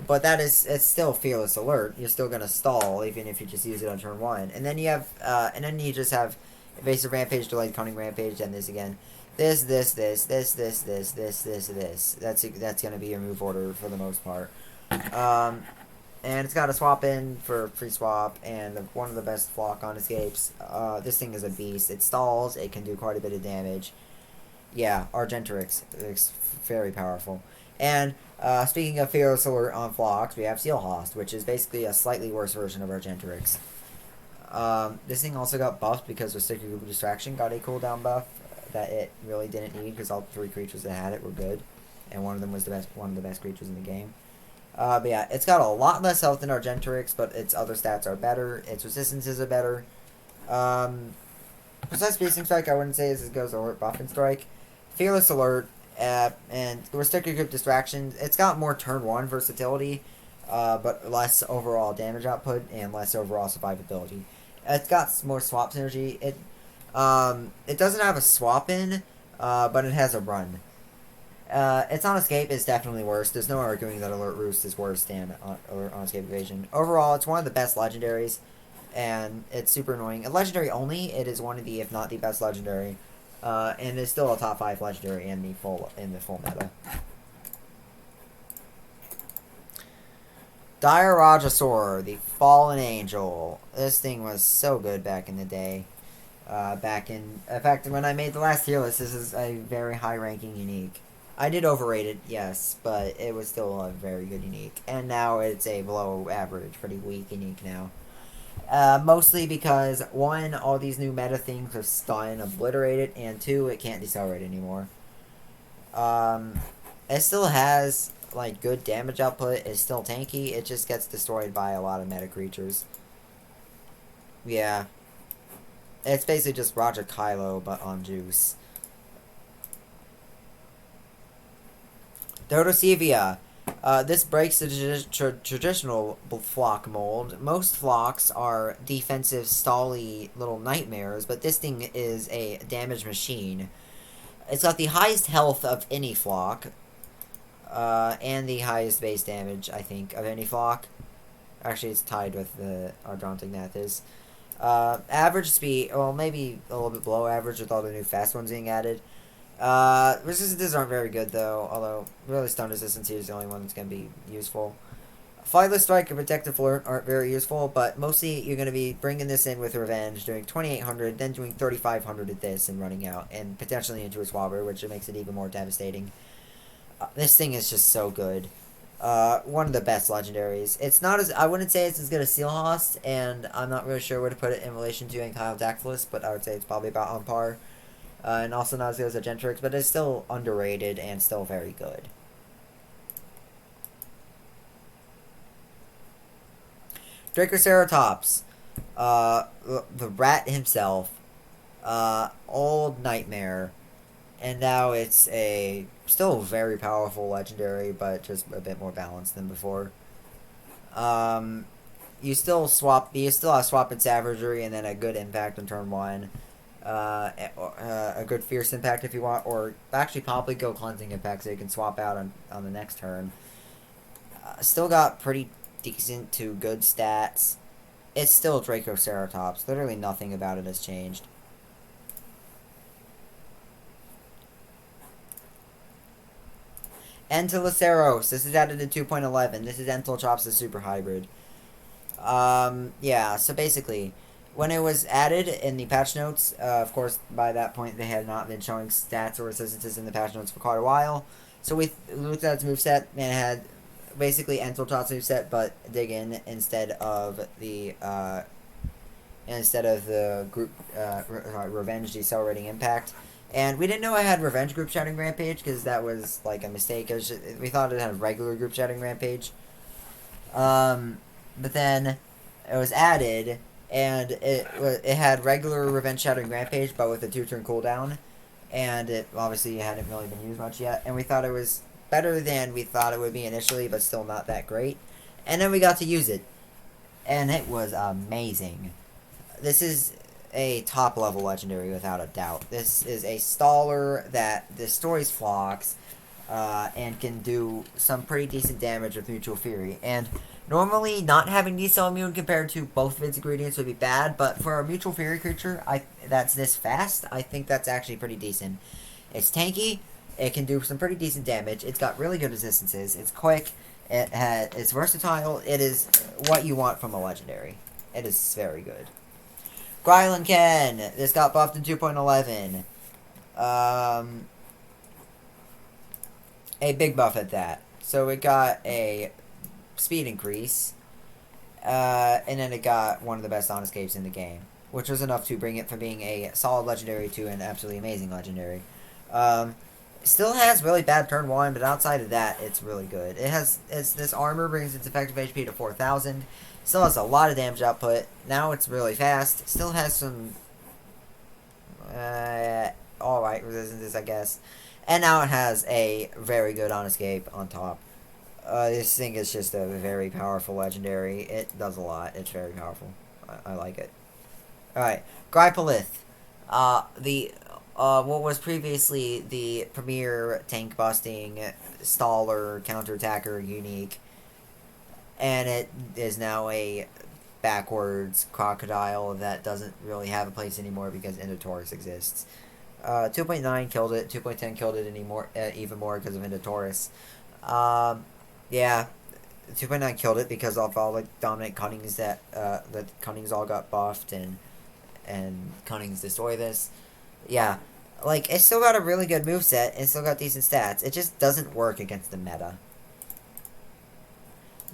But it's still Fearless Alert. You're still going to stall even if you just use it on turn 1. And then you have, just have Evasive Rampage, Delayed Cunning Rampage, and this again. This. That's going to be your move order for the most part. And it's got a swap in for free swap, and one of the best flock on escapes. This thing is a beast. It stalls. It can do quite a bit of damage. Yeah, Argentrix. It's very powerful. And speaking of Fearless Alert on flocks, we have Sealhost, which is basically a slightly worse version of Argentrix. This thing also got buffed because the Sticker Group Distraction got a cooldown buff that it really didn't need because all 3 creatures that had it were good, and one of them was one of the best creatures in the game. But yeah, it's got a lot less health than Argentrix, but its other stats are better. Its resistances are better. Precise Piercing Strike, I wouldn't say is as good as Alert Buff and Strike. Fearless Alert, and Restricted Group Distraction. It's got more turn 1 versatility, but less overall damage output and less overall survivability. It's got more swap synergy. It doesn't have a swap in, but it has a run. Its on escape is definitely worse. There's no arguing that Alert Roost is worse than on escape evasion. Overall, it's one of the best legendaries, and it's super annoying. A legendary only, it is one of the, if not the best legendary, and it's still a top 5 legendary in the full meta. Brachiosaurus, the Fallen Angel. This thing was so good back in the day. In fact, when I made the last tier list, this is a very high-ranking unique. I did overrate it, yes, but it was still a very good unique. And now it's a below average, pretty weak unique now. Mostly because, 1, all these new meta things are stun, obliterated, and 2, it can't decelerate anymore. It still has like good damage output. It's still tanky. It just gets destroyed by a lot of meta creatures. Yeah. It's basically just Roger Kylo, but on juice. Dodocevia. This breaks the traditional flock mold. Most flocks are defensive, stally little nightmares, but this thing is a damage machine. It's got the highest health of any flock, and the highest base damage, I think, of any flock. Actually, it's tied with the Ardontasaurus. Average speed, well, maybe a little bit below average with all the new fast ones being added. Resistances aren't very good, though, although really stun resistance here is the only one that's going to be useful. Flightless Strike and Protective Alert aren't very useful, but mostly you're going to be bringing this in with Revenge, doing 2,800, then doing 3,500 at this and running out, and potentially into a Swabber, which makes it even more devastating. This thing is just so good. One of the best legendaries. It's not as, I wouldn't say it's as good as Sealhost, and I'm not really sure where to put it in relation to Ankylodactylus, but I would say it's probably about on par. And also not as good as Argentrix, but it's still underrated and still very good. Dracoceratops. The rat himself. Old nightmare. And now it's a still very powerful legendary, but just a bit more balanced than before. You still have swap and savagery and then a good impact on turn 1. a good Fierce Impact if you want, or actually probably go Cleansing Impact so you can swap out on the next turn. Still got pretty decent to good stats. It's still Dracosaratops. Literally nothing about it has changed. Antiloceros. This is added in 2.11. This is Entelchops' Super Hybrid. Yeah, so basically, when it was added in the patch notes, of course, by that point, they had not been showing stats or resistances in the patch notes for quite a while. So we looked at its moveset, and it had basically Entelchops moveset, but dig in instead of the group Revenge Decelerating Impact. And we didn't know it had Revenge Group Shattering Rampage, because that was like a mistake. We thought it had a regular Group Shattering Rampage. But then it was added, and it had regular Revenge Shattering Rampage, but with a 2-turn cooldown. And it obviously hadn't really been used much yet. And we thought it was better than we thought it would be initially, but still not that great. And then we got to use it. And it was amazing. This is a top level legendary without a doubt. This is a staller that destroys flocks and can do some pretty decent damage with Mutual Fury. And normally not having Decel Immune compared to both of its ingredients would be bad, but for a Mutual Fury creature that's this fast, I think that's actually pretty decent. It's tanky, it can do some pretty decent damage, it's got really good resistances, it's quick, it's versatile, it is what you want from a legendary. It is very good. Grylanken, this got buffed in 2.11. A big buff at that. So it got a speed increase, and then it got one of the best on-escapes in the game, which was enough to bring it from being a solid legendary to an absolutely amazing legendary. Still has really bad turn 1, but outside of that, it's really good. This armor brings its effective HP to 4,000. Still has a lot of damage output. Now it's really fast. Still has some alright resistances, I guess. And now it has a very good on-escape on top. This thing is just a very powerful legendary. It does a lot. It's very powerful. I like it. Alright. Grypolith. What was previously the premier tank-busting, staller, counterattacker, unique. And it is now a backwards crocodile that doesn't really have a place anymore because Indotaurus exists. 2.9 killed it. 2.10 killed it even more because of Indotaurus. Yeah, 2.9 killed it because of all the dominant cunnings that the cunnings all got buffed and cunnings destroy this. Yeah, like it's still got a really good moveset. It's still got decent stats. It just doesn't work against the meta.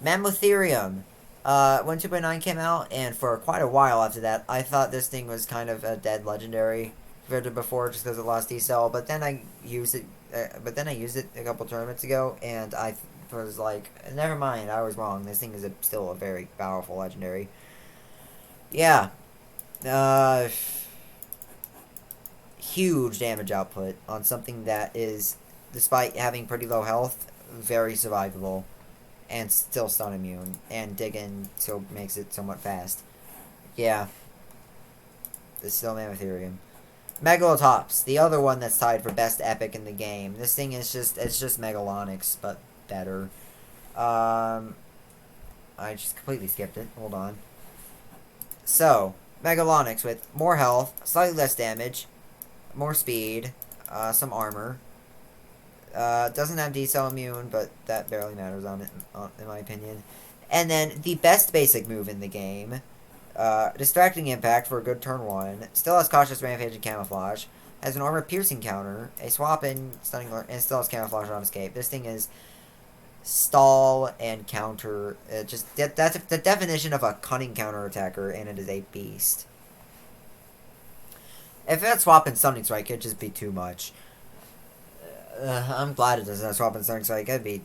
Mammotherium. When 2.9 came out, and for quite a while after that, I thought this thing was kind of a dead legendary compared to before, just because it lost decel. But then I used it. A couple tournaments ago, and I was like, never mind, I was wrong. This thing is still a very powerful legendary. Yeah. Huge damage output on something that is, despite having pretty low health, very survivable. And still stun immune. And dig in so makes it somewhat fast. Yeah. It's still Mammotherium. Megalotops, the other one that's tied for best epic in the game. This thing is just Megalonics, but better. I just completely skipped it. Hold on. So, Megalonics with more health, slightly less damage, more speed, some armor. Doesn't have decel immune, but that barely matters on it, in my opinion. And then the best basic move in the game, Distracting Impact for a good turn 1. Still has Cautious Rampage and Camouflage. Has an Armor Piercing counter, a swap in Stunning Alert, and still has Camouflage on escape. This thing is stall and counter. That's the definition of a cunning counter attacker, and it is a beast. If it had swap in Stunning Strike, it'd just be too much. I'm glad it doesn't have swap in Stunning Strike. That'd be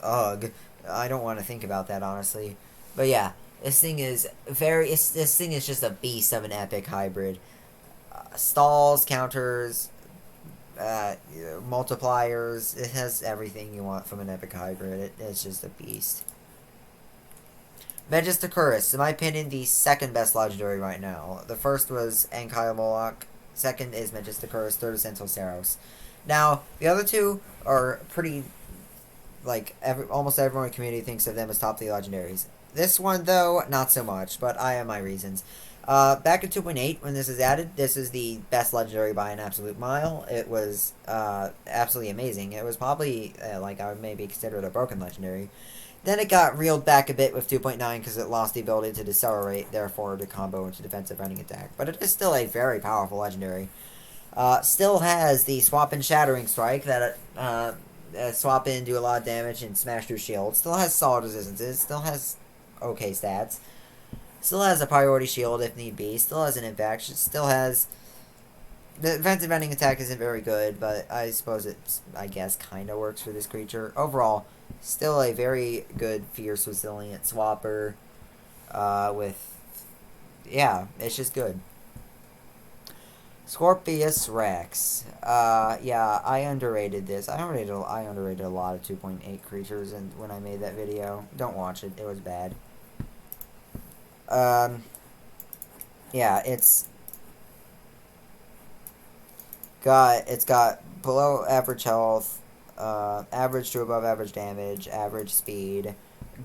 ugh. I don't want to think about that, honestly. But yeah, this thing is this thing is just a beast of an epic hybrid. Stalls, counters, multipliers. It has everything you want from an epic hybrid. It's just a beast. Magistosaurus, in my opinion, the second best legendary right now. The first was Kyla Moloch, Second is Magisticorus. Third is Zootoceratos. Now, the other two are pretty, like, almost everyone in the community thinks of them as top 3 legendaries. This one, though, not so much, but I have my reasons. Back in 2.8, when this is added, this is the best legendary by an absolute mile. It was absolutely amazing. It was probably, like, I would maybe consider it a broken legendary. Then it got reeled back a bit with 2.9 because it lost the ability to decelerate, therefore to combo into defensive running attack. But it is still a very powerful legendary. Still has the swap in Shattering Strike that swap in, do a lot of damage, and smash through shields. Still has solid resistances. Still has okay stats. Still has a priority shield if need be. Still has an impact. Still has... The defensive ending attack isn't very good, but I suppose it, I guess, kind of works for this creature. Overall, still a very good, fierce, resilient swapper. Yeah, it's just good. Scorpius Rex. Yeah, I underrated this. I underrated a lot of 2.8 creatures and when I made that video. Don't watch it. It was bad. Yeah, it's got below average health, average to above average damage, average speed,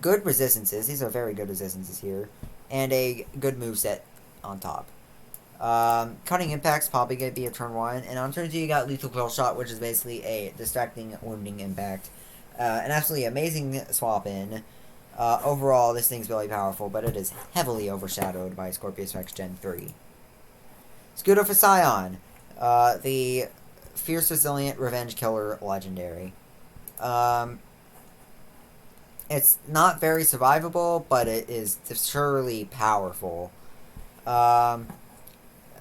good resistances. These are very good resistances here, and a good moveset on top. Cutting Impact's probably going to be a turn 1, and on turn 2 you got Lethal Kill Shot, which is basically a distracting wounding impact. An absolutely amazing swap in. Overall, this thing's really powerful, but it is heavily overshadowed by Scorpius Rex Gen 3. Scootasaurus, the Fierce Resilient Revenge Killer Legendary. It's not very survivable, but it is surely powerful.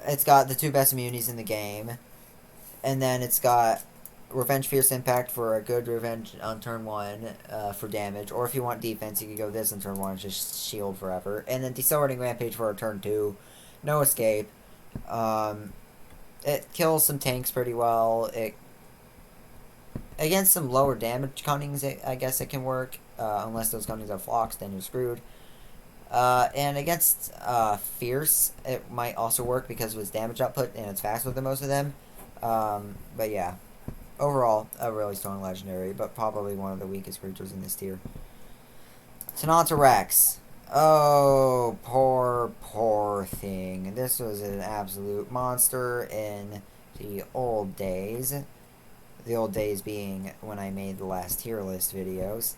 It's got the 2 best immunities in the game, and then it's got Revenge Fierce Impact for a good revenge on turn 1 for damage, or if you want defense, you can go this on turn 1, just shield forever, and then Decelerating Rampage for a turn 2, no escape. It kills some tanks pretty well. Against some lower damage cunnings, I guess it can work, unless those cunnings are flocks, then you're screwed. And against Fierce, it might also work because of its damage output, and it's faster than most of them. But yeah. Overall, a really strong legendary, but probably one of the weakest creatures in this tier. Sinatra Rex. Oh, poor thing. This was an absolute monster in the old days. The old days being when I made the last tier list videos.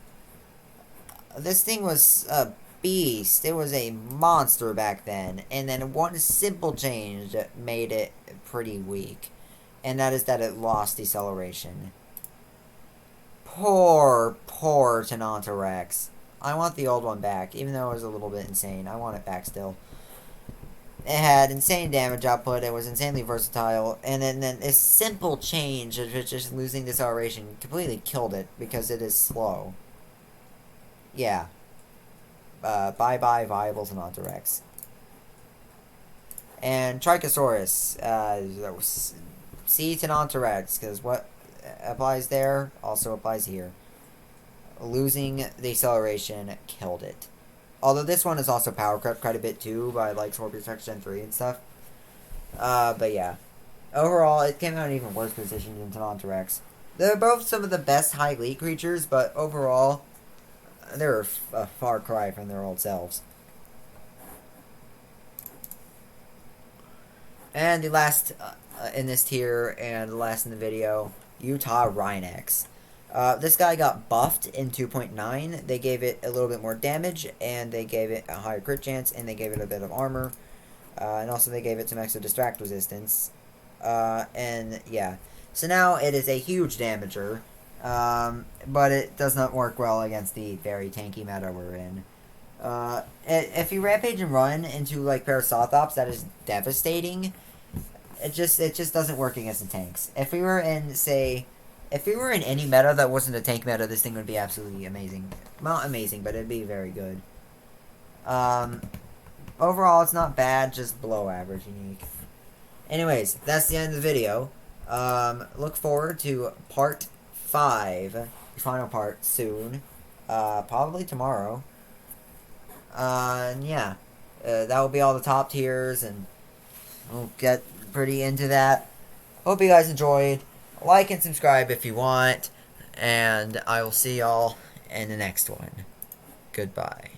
This thing was a beast. It was a monster back then, and then one simple change made it pretty weak. And that is that it lost deceleration. Poor Sinatra Rex. I want the old one back, even though it was a little bit insane. I want it back still. It had insane damage output, it was insanely versatile, and then a simple change of just losing deceleration completely killed it, because it is slow. Yeah. Bye-bye viable Sinatra Rex. And Trichosaurus. See Sinatra Rex, because what applies there also applies here. Losing the acceleration killed it. Although this one is also power cut quite a bit too by like Scorpius Rex Gen 3 and stuff. But yeah. Overall, it came out in even worse position than Sinatra Rex. They're both some of the best high elite creatures, but overall, they're a far cry from their old selves. And the last in this tier, and the last in the video, Utah Rhinex. This guy got buffed in 2.9. They gave it a little bit more damage, and they gave it a higher crit chance, and they gave it a bit of armor. And also they gave it some extra distract resistance. And yeah. So now it is a huge damager. But it does not work well against the very tanky meta we're in. If you rampage and run into like Parasothops, that is devastating. It just doesn't work against the tanks. If we were in any meta that wasn't a tank meta, this thing would be absolutely amazing. Not amazing, but it'd be very good. Overall, it's not bad, just below average unique. Anyways, that's the end of the video. Look forward to part 5, the final part, soon. Probably tomorrow. And yeah, that will be all the top tiers, and we'll get pretty into that. Hope you guys enjoyed. Like and subscribe if you want. And I will see y'all in the next one. Goodbye.